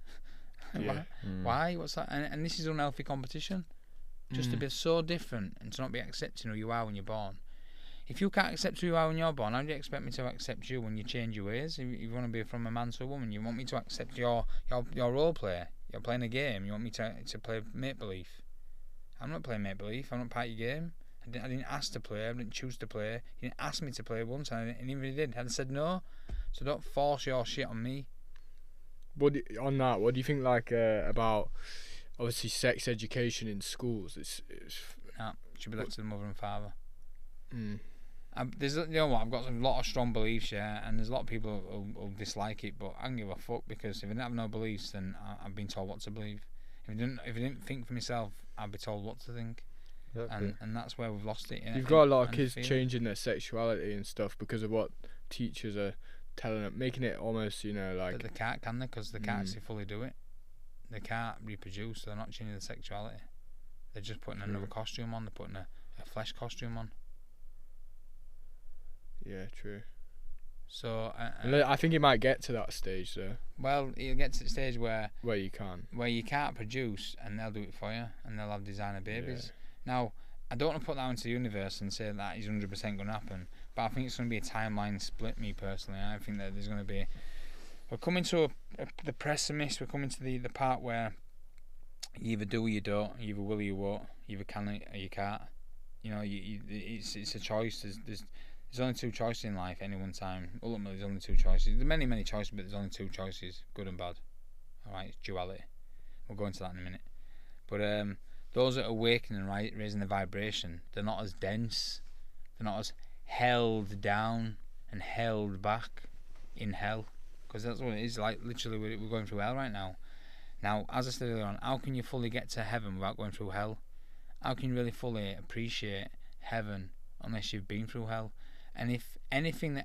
Why? What's that? And this is unhealthy competition. Just to be so different and to not be accepting who you are when you're born. If you can't accept who you are when you're born, how do you expect me to accept you when you change your ways? If you want to be from a man to a woman, you want me to accept your role play. You're playing a game. You want me to play make believe. I'm not playing make believe. I'm not part of your game. I didn't ask to play. I didn't choose to play. You didn't ask me to play once, and even if you did, I'd said no. So don't force your shit on me. What do you think about? Obviously, sex education in schools, it should be left to the mother and father. There's, you know what, I've got a lot of strong beliefs, yeah, and there's a lot of people who'll dislike it, but I don't give a fuck, because if I didn't have no beliefs, then I've been told what to believe. If I didn't think for myself, I'd be told what to think. Exactly. And that's where we've lost it. You've got a lot of kids changing their sexuality and stuff because of what teachers are telling them, making it almost, you know, like... But they can't, can they? Because they can't actually fully do it. They can't reproduce, so they're not changing their sexuality. They're just putting another costume on, they're putting a flesh costume on. Yeah, true. So I think it might get to that stage, though. Well, it'll get to the stage where you can't produce, and they'll do it for you, and they'll have designer babies. Yeah. Now, I don't want to put that into the universe and say that is 100% going to happen, but I think it's going to be a timeline split. Me personally, I think that there's going to be. We're coming to the pessimist. We're coming to the part where you either do or you don't. You either will or you won't. You either can or you can't. You know, it's a choice. There's only two choices in life at any one time. Ultimately, there's only two choices. There's many choices, but there's only two choices, good and bad. Alright, it's duality. We'll go into that in a minute. But those that are awakening and raising the vibration, they're not as dense. They're not as held down and held back in hell. Because that's what it is. Like, literally, we're going through hell right now. Now, as I said earlier on, how can you fully get to heaven without going through hell? How can you really fully appreciate heaven unless you've been through hell? And if anything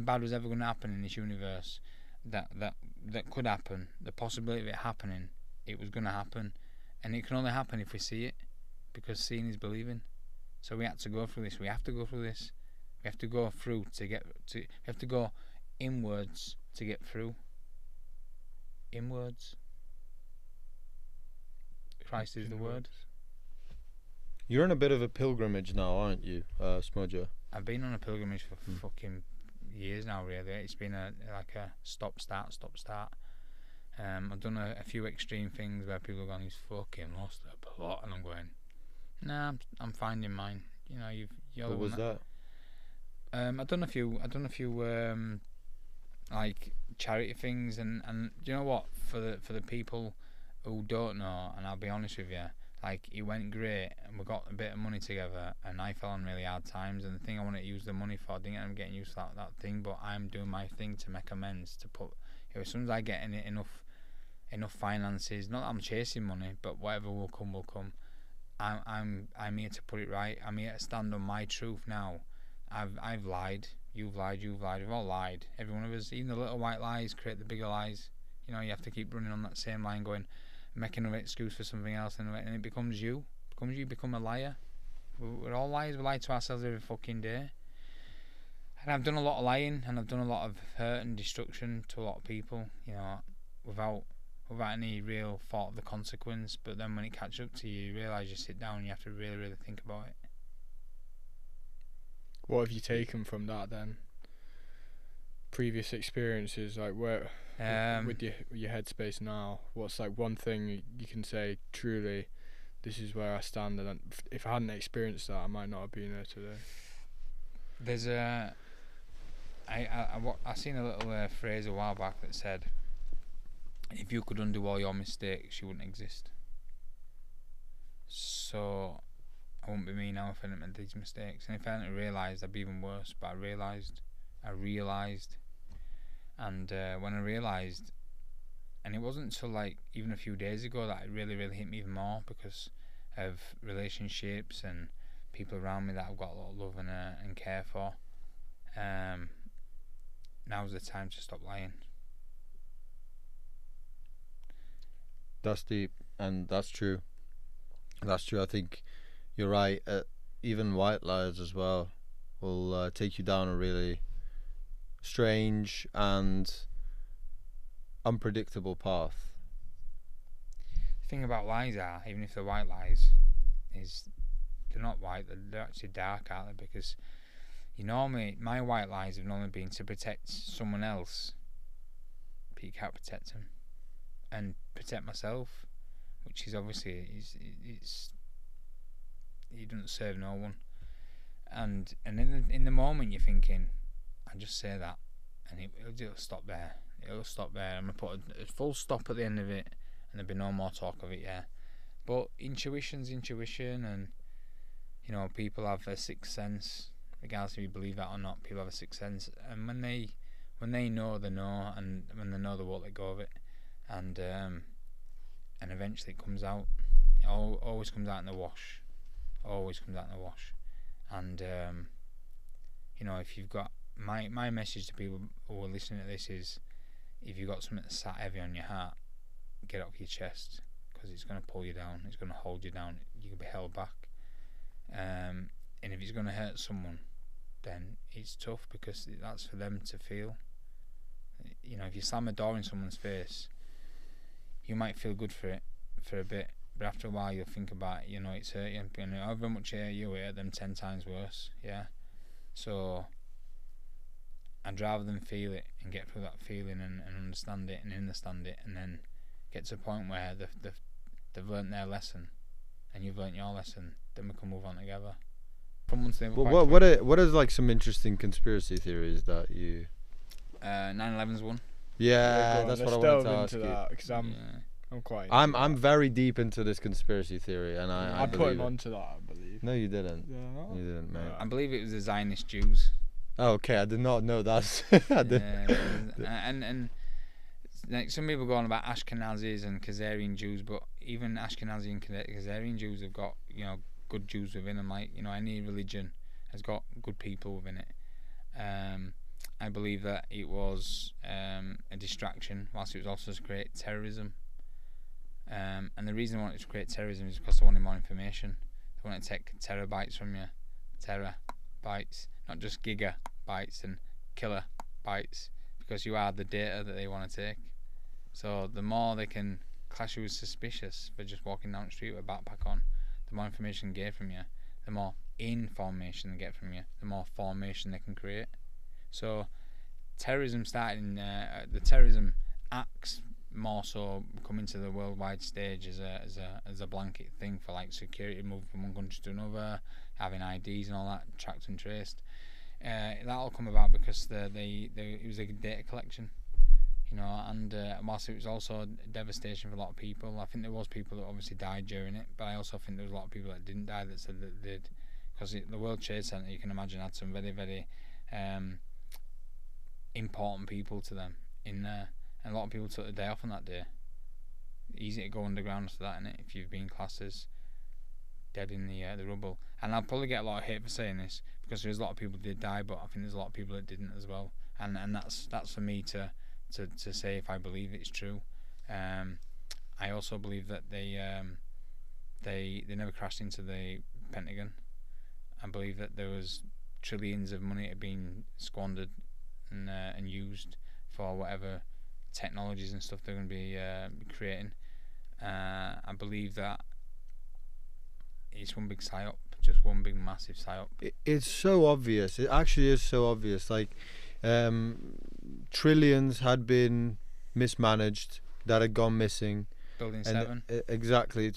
bad was ever going to happen in this universe, that could happen, the possibility of it happening, it was going to happen, and it can only happen if we see it, because seeing is believing. So we had to go through this. We have to go through this. We have to go through to get to. We have to go inwards to get through. Inwards. Christ is the word. You're on a bit of a pilgrimage now, aren't you, Smudger? I've been on a pilgrimage for fucking years now, really. It's been a stop-start. I've done a few extreme things where people are going, he's fucking lost the plot, and I'm going, nah, I'm finding mine. You know, What was that? I've done a few like charity things, and you know what? For the people who don't know, and I'll be honest with you, like, it went great, and we got a bit of money together, and I fell on really hard times, and the thing I wanted to use the money for, I didn't end up getting used to that thing, but I'm doing my thing to make amends, to put, you know, as soon as I get in it enough finances, not that I'm chasing money, but whatever will come, I'm here to put it right. I'm here to stand on my truth now. I've lied, you've lied, we've all lied, every one of us. Even the little white lies create the bigger lies. You know, you have to keep running on that same line, going, making an excuse for something else, and it becomes you. Become a liar. We're all liars. We lie to ourselves every fucking day. And I've done a lot of lying, and I've done a lot of hurt and destruction to a lot of people, you know, without any real thought of the consequence. But then when it catches up to you, you realise you sit down and you have to really, really think about it. What have you taken from that then? Previous experiences, like where with your headspace now, what's like one thing you can say truly, this is where I stand, and if I hadn't experienced that, I might not have been there today? There's I seen a little phrase a while back that said, if you could undo all your mistakes, you wouldn't exist. So I wouldn't be me now if I didn't make these mistakes, and if I hadn't realised, I'd be even worse. But I realised, and when I realised, and it wasn't until like even a few days ago that it really, really hit me even more, because of relationships and people around me that I've got a lot of love and care for. Now's the time to stop lying. That's deep, and that's true. That's true. I think you're right. Even white lies as well will take you down a really strange and unpredictable path. The thing about lies are, even if they're white lies, is they're not white, they're actually dark, aren't they? Because my white lies have normally been to protect someone else, but you can't protect them, and protect myself, which is obviously it doesn't serve no one. And in the moment you're thinking, I just say that, and it'll stop there. It'll stop there. I'm gonna put a full stop at the end of it, and there'll be no more talk of it. Yeah, but intuition's intuition, and you know, people have a sixth sense. regardless if you believe that or not. People have a sixth sense, and when they know, they know, and when they know, they won't let go of it, and eventually it comes out. It always comes out in the wash. Always comes out in the wash. And if you've got my message to people who are listening to this is, if you've got something that's sat heavy on your heart, get it off your chest, because it's going to pull you down. It's going to hold you down. You can be held back. And if it's going to hurt someone, then it's tough, because that's for them to feel. If you slam a door in someone's face, you might feel good for it for a bit, but after a while you'll think about it, it's hurt you, and however much it hurt you, it hurt them 10 times worse. Yeah. So I'd rather them feel it and get through that feeling and understand it and understand it, and then get to a point where they've learnt their lesson and you've learnt your lesson, then we can move on together. Well, what is like some interesting conspiracy theories that you... 9/11's one. Yeah, that's what I wanted to ask you. That, because I'm quite. I'm very deep into this conspiracy theory, and I put him onto that, I believe. No, you didn't. Yeah. You didn't, mate. I believe it was the Zionist Jews. Oh, okay, I did not know that. I did. And like, some people go on about Ashkenazis and Khazarian Jews, but even Ashkenazi and Khazarian Jews have got good Jews within them. Like any religion has got good people within it. I believe that it was a distraction, whilst it was also to create terrorism. And the reason they wanted to create terrorism is because they wanted more information. They wanted to take terabytes from you. Terabytes, not just gigabytes and kilobytes, because you are the data that they want to take. So the more they can class you as suspicious for just walking down the street with a backpack on, the more information they get from you, the more information they get from you, the more formation they can create. So terrorism started in the terrorism acts more so coming to the worldwide stage as a blanket thing for like security, moving from one country to another, having IDs and all that, tracked and traced. That all come about because it was a data collection, and whilst it was also a devastation for a lot of people, I think there was people that obviously died during it, but I also think there was a lot of people that didn't die that said that they did, because the World Trade Center, you can imagine, had some very, very important people to them in there, and a lot of people took the day off on that day. Easy to go underground after that, innit, if you've been classed as dead in the rubble. And I'll probably get a lot of hate for saying this, because there's a lot of people that did die, but I think there's a lot of people that didn't as well, and that's for me to say if I believe it's true. I also believe that they never crashed into the Pentagon. I believe that there was trillions of money had been squandered and used for whatever technologies and stuff they're going to be creating. I believe that it's one big psyop, just one big massive psyop. It's so obvious. It actually is so obvious. Like, trillions had been mismanaged, that had gone missing. Building 7. Exactly.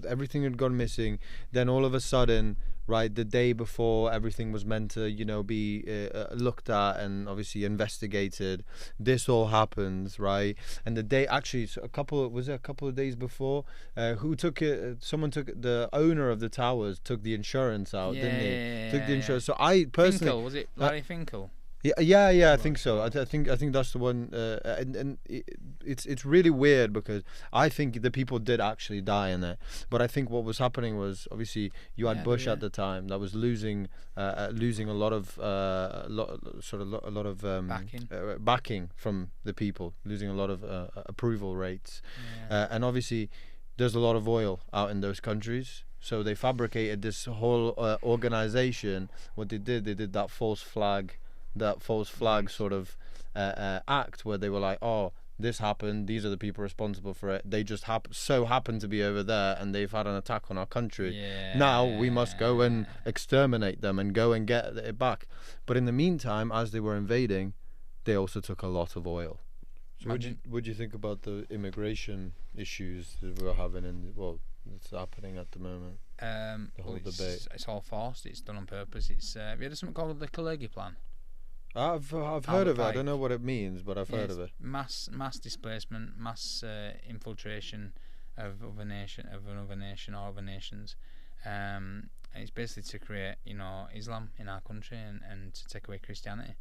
Everything had gone missing. Then all of a sudden, right, the day before everything was meant to, be looked at and obviously investigated, this all happens, right? And the day, actually, a couple of days before, who took it? Someone took it, the owner of the towers took the insurance out, didn't he? Took the insurance. So I personally, Finkel, was it Larry Finkel? Yeah, I think so. I think that's the one, and it's really weird because I think the people did actually die in it, but I think what was happening was obviously you had Bush at the time that was losing a lot of backing from the people, losing a lot of approval rates, and obviously there's a lot of oil out in those countries. So they fabricated this whole organization. What they did that false flag sort of act where they were like, oh, this happened, these are the people responsible for it, they just happen to be over there and they've had an attack on our country. Now we must go and exterminate them and go and get it back. But in the meantime, as they were invading, they also took a lot of oil. So what do you think about the immigration issues that we're having that's happening at the moment? The whole debate. It's all forced. It's done on purpose. It's have you heard of something called the Kalergi Plan? I've heard of it. I don't know what it means, but I've heard of it. Mass displacement, mass infiltration of another nation or other nations, and it's basically to create, Islam in our country and to take away Christianity.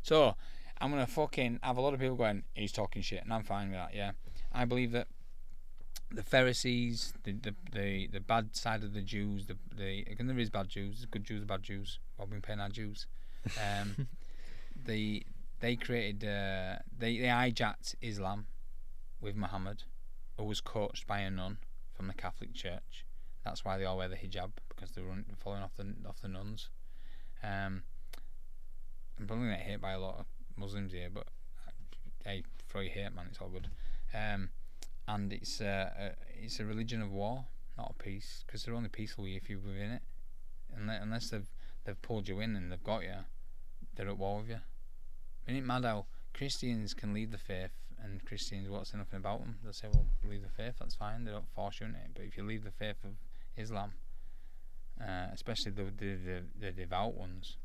So I'm gonna fucking have a lot of people going, he's talking shit, and I'm fine with that. Yeah, I believe that the Pharisees, the bad side of the Jews, again, there is bad Jews, good Jews, bad Jews. Well, we've been paying our Jews. They created, they hijacked Islam with Muhammad, who was coached by a nun from the Catholic Church. That's why they all wear the hijab, because they're following off the nuns. I'm probably gonna get hit by a lot of Muslims here, but hey, throw your hate, man. It's all good. And it's a religion of war, not of peace, because they're only peaceful if you're within it. Unless they've pulled you in and they've got you, they're at war with you. Isn't it mad how Christians can leave the faith, and Christians won't say nothing about them? They'll say, well, leave the faith, that's fine, they don't force you in it. But if you leave the faith of Islam, especially the devout ones,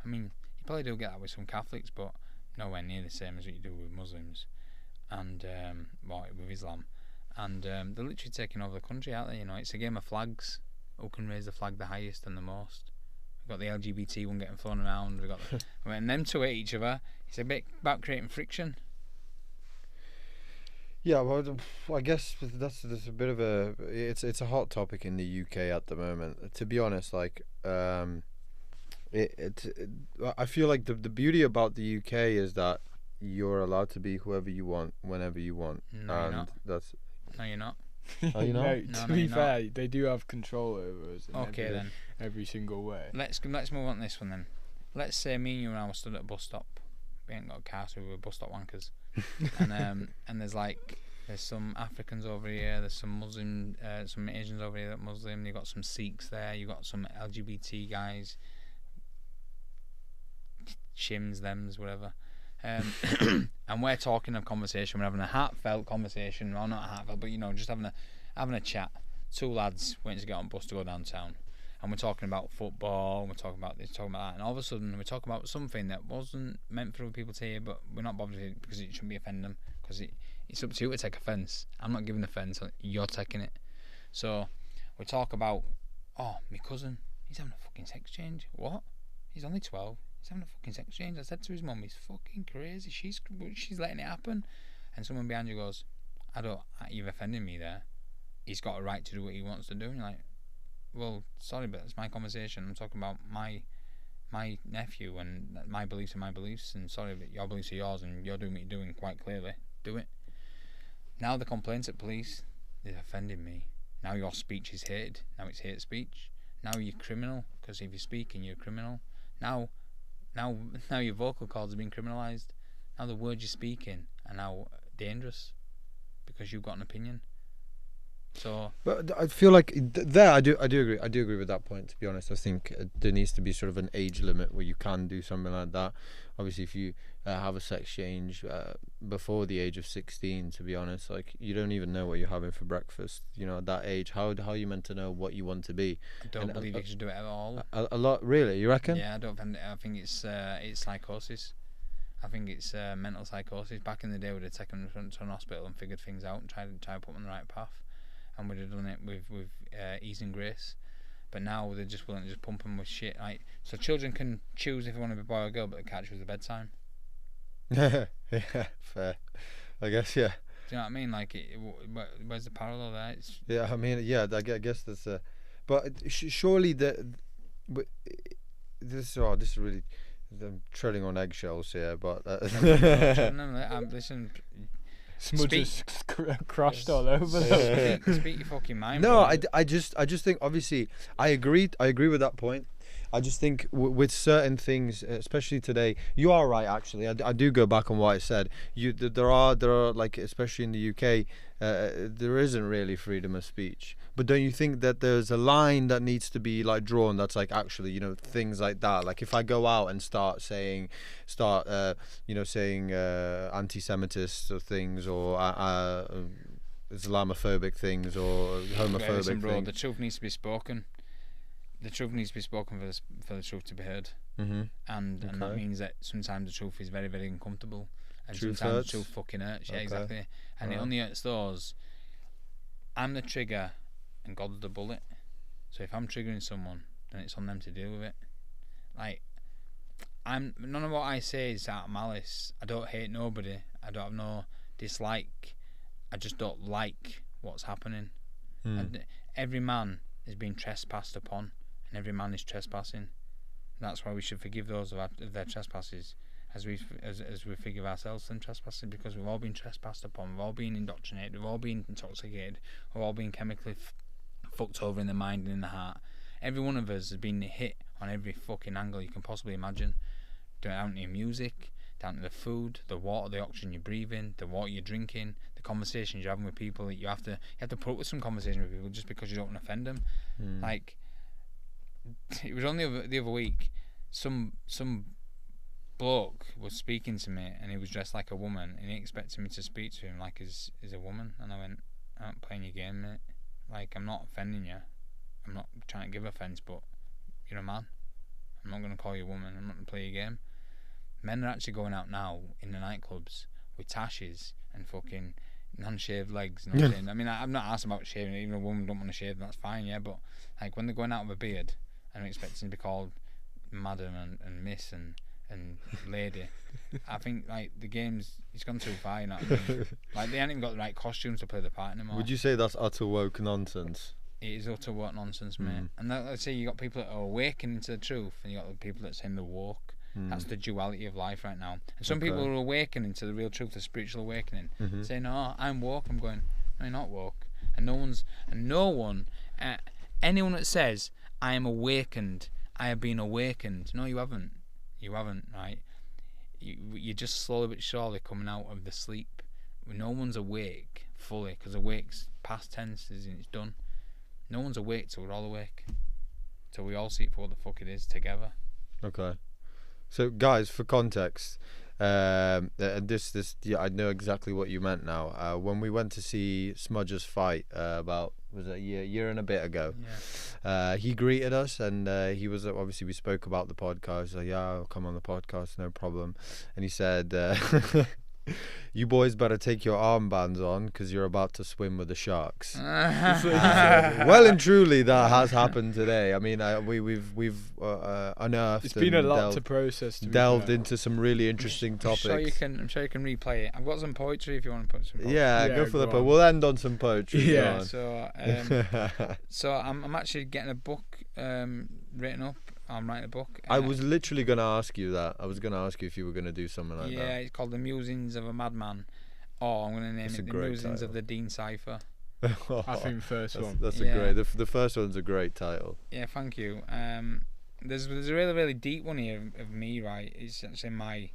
I mean, you probably do get that with some Catholics, but nowhere near the same as what you do with Muslims and with Islam. And they're literally taking over the country, aren't they? It's a game of flags. Who can raise the flag the highest and the most? We've got the LGBT one getting thrown around. We've got when them two hate each other. It's a bit about creating friction. Yeah, well, I guess that's a bit of it's a hot topic in the UK at the moment. To be honest, like I feel like the beauty about the UK is that you're allowed to be whoever you want, whenever you want. No, and you're not. No, you're not. Are you not? No, to be fair, they do have control over us. Okay, then. Every single way. Let's move on to this one then. Let's say me and you and I were stood at a bus stop. We ain't got a car, so we were bus stop wankers. And there's some Africans over here. There's some Muslim, some Asians over here that are Muslim. You got some Sikhs there. You got some LGBT guys. Shims, thems, whatever. And we're talking a conversation. We're having a heartfelt conversation. Well, not heartfelt, but just having a chat. Two lads waiting to get on a bus to go downtown, and we're talking about football. And we're talking about this, talking about that, and all of a sudden we're talking about something that wasn't meant for other people to hear, but we're not bothered with it because it shouldn't be offending them. Because it's up to you to take offence. I'm not giving offence. You're taking it. So we talk about, oh, my cousin, he's having a fucking sex change. What? He's only 12. He's having a fucking sex change. I said to his mum, he's fucking crazy. She's letting it happen. And someone behind you goes, you've offended me there. He's got a right to do what he wants to do. And you're like, well, sorry, but it's my conversation. I'm talking about my nephew, and my beliefs are my beliefs. And sorry, but your beliefs are yours, and you're doing what you're doing quite clearly. Do it. Now the complaints at police, they've offended me. Now your speech is hated. Now it's hate speech. Now you're criminal, because if you're speaking, you're a criminal. Now your vocal cords have been criminalised. Now the words you're speaking are now dangerous because you've got an opinion. So, but I feel like I do agree with that point. To be honest, I think there needs to be sort of an age limit where you can do something like that. Obviously, if you have a sex change before the age of 16, to be honest, like you don't even know what you're having for breakfast. At that age, how are you meant to know what you want to be? I don't believe you should do it at all. A lot, really, you reckon? Yeah, I think it's psychosis. I think it's mental psychosis. Back in the day, we'd have taken them to an hospital and figured things out and tried to put them on the right path. And we'd have done it with ease and grace, but now they're just willing to just pump them with shit. So children can choose if they want to be a boy or a girl, but they can't choose the bedtime. Yeah, fair. I guess, yeah. Do you know what I mean? Where's the parallel there? Yeah, I mean, yeah. I guess that's but surely this is really, I'm treading on eggshells here, but listen. Smudger's crushed all over them. Speak your fucking mind. No, I just think, obviously I agree with that point. I just think with certain things, especially today, you are right. Actually, I do go back on what I said. There are like, especially in the UK, there isn't really freedom of speech. But don't you think that there's a line that needs to be like drawn? That's like actually, things like that. Like if I go out and start saying anti-Semitist or things, or Islamophobic things, or homophobic listen, bro, things. the truth needs to be spoken. The truth needs to be spoken for the truth to be heard. Mm-hmm. And that means that sometimes the truth is very, very uncomfortable, and Truth sometimes hurts. the truth fucking hurts. Yeah, Okay. exactly. And it only hurts those. I'm the trigger and God's the bullet. So if I'm triggering someone, then it's on them to deal with it. Like, none of what I say is out of malice. I don't hate nobody. I don't have no dislike. I just don't like what's happening. And every man is being trespassed upon, and every man is trespassing. That's why we should forgive those of their trespasses, as we forgive ourselves them trespasses, because we've all been trespassed upon. We've all been indoctrinated. We've all been intoxicated. We've all been chemically fucked over in the mind and in the heart. Every one of us has been hit on every fucking angle you can possibly imagine. Down to your music, down to the food, the water, the oxygen you breathe in, the water you're drinking, the conversations you're having with people. You have to put up with some conversation with people just because you don't want to offend them. Like, it was only the other week, some bloke was speaking to me, and he was dressed like a woman, and he expected me to speak to him like he's a woman, and I went, I'm not playing your game, mate. Like, I'm not offending you. I'm not trying to give offence, but you're a man. I'm not going to call you a woman. I'm not going to play your game. Men are actually going out now in the nightclubs with tashes and fucking non-shaved legs. You know what I'm saying? I mean, I'm not asked about shaving. Even a woman don't want to shave, that's fine, yeah. But like, when they're going out with a beard and expecting to be called madam and miss and lady, I think like the game's it's gone too far. You know what I mean? Like, they haven't even got the right costumes to play the part anymore. Would you say that's utter woke nonsense? It is utter woke nonsense, mate. And let's say you got people that are awakening to the truth, and you got the people that saying they're woke. That's the duality of life right now. And some people are awakening to the real truth, the spiritual awakening, saying, "No, I'm woke." I'm going, "No, you're not woke." And anyone that says, "I am awakened, I have been awakened," no, you haven't. You haven't, right? You're just slowly but surely coming out of the sleep. No one's awake fully, because awake's past tense, it's done. No one's awake till we're all awake. Till we all see it for what the fuck it is together. Okay. So, guys, for context, and yeah, I know exactly what you meant now. When we went to see Smudger's fight about, was it a year and a bit ago? Yeah. He greeted us, and he was obviously, we spoke about the podcast. Like, yeah, I'll come on the podcast, no problem. And he said, "You boys better take your armbands on, because you're about to swim with the sharks." Well and truly, that has happened today. I mean, we've unearthed. It's been a lot to process. Delved into some really interesting topics. I'm sure you can replay it. I've got some poetry if you want to put some poetry. Yeah, go for the poetry. We'll end on some poetry. Yeah. So I'm actually getting a book written up. I'm writing a book. I was literally going to ask you that. I was going to ask you if you were going to do something like that. Yeah, it's called The Musings of a Madman. Or I'm going to name it The Musings of the Dean Cipher. I think first one. That's a great. The first one's a great title. Yeah, thank you. There's a really, really deep one here of me, right? It's actually my...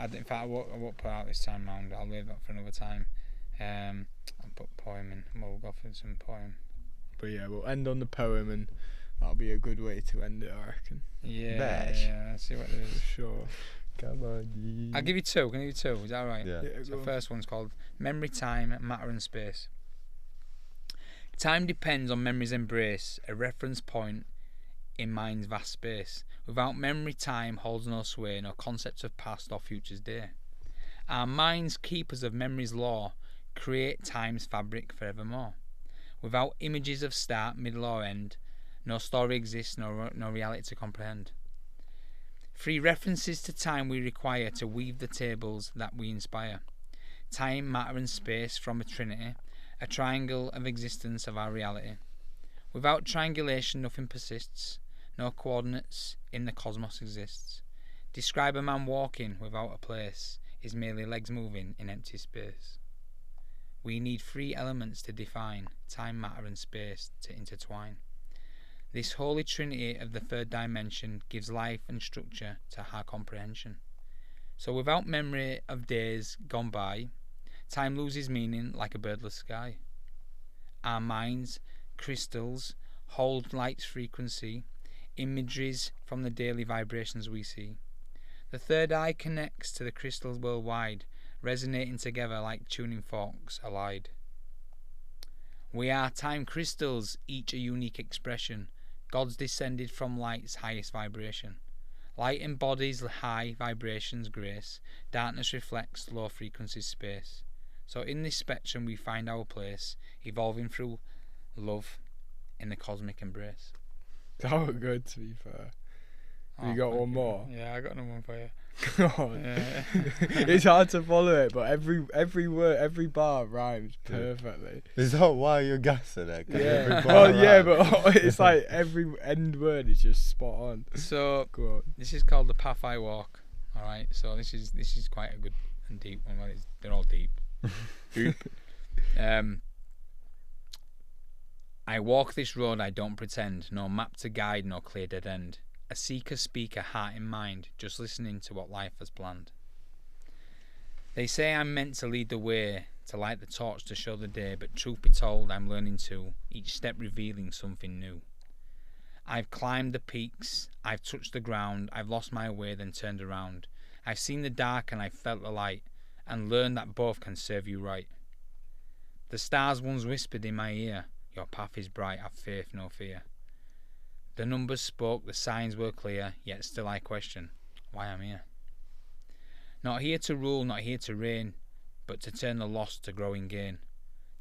in fact, I won't put it out this time round. I'll leave that for another time. I'll put poem in. We'll go for some poem. But yeah, we'll end on the poem, and that'll be a good way to end it, I reckon. Yeah, let's see what it is. Sure. Come on. I'll give you two. Can I give you two? Is that alright? Yeah. So the first one's called Memory, Time, Matter and Space. Time depends on memory's embrace, a reference point in mind's vast space. Without memory, time holds no sway, no concepts of past or future's day. Our minds, keepers of memory's law, create time's fabric forevermore. Without images of start, middle or end, no story exists, no reality to comprehend. 3 references to time we require to weave the tables that we inspire. Time, matter and space from a trinity, a triangle of existence of our reality. Without triangulation nothing persists, no coordinates in the cosmos exists. Describe a man walking without a place, is merely legs moving in empty space. We need 3 elements to define, time, matter and space to intertwine. This holy trinity of the 3rd dimension gives life and structure to our comprehension. So without memory of days gone by, time loses meaning like a birdless sky. Our minds, crystals, hold light's frequency, imageries from the daily vibrations we see. The 3rd eye connects to the crystals worldwide, resonating together like tuning forks allied. We are time crystals, each a unique expression, gods descended from light's highest vibration. Light embodies high vibrations grace, darkness reflects low frequency space. So in this spectrum we find our place, evolving through love in the cosmic embrace. That was good, to be fair. You Oh, got thank one you. more? Yeah, I got another one for you. God. Yeah. It's hard to follow it, but every word, every bar rhymes perfectly. Is that why you're gassing it? 'Cause every Yeah. bar Well, yeah, rhymes. but it's like every end word is just spot on. So Go on. this is called the path I walk. All right. So this is quite a good and deep one. Well, they're all deep. Deep. I walk this road, I don't pretend. No map to guide, no clear dead end. A seeker, speaker, heart in mind, just listening to what life has planned. They say I'm meant to lead the way, to light the torch to show the day, but truth be told, I'm learning too, each step revealing something new. I've climbed the peaks, I've touched the ground, I've lost my way then turned around. I've seen the dark and I've felt the light, and learned that both can serve you right. The stars once whispered in my ear, your path is bright, have faith, no fear. The numbers spoke, the signs were clear, yet still I question why I'm here. Not here to rule, not here to reign, but to turn the lost to growing gain.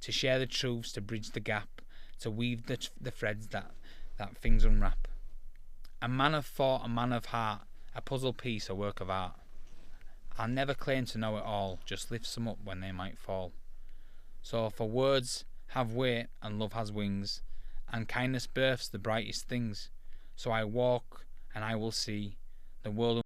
To share the truths, to bridge the gap, to weave the threads that things unwrap. A man of thought, a man of heart, a puzzle piece, a work of art. I'll never claim to know it all, just lift some up when they might fall. So for words have weight and love has wings, and kindness births the brightest things. So I walk and I will see the world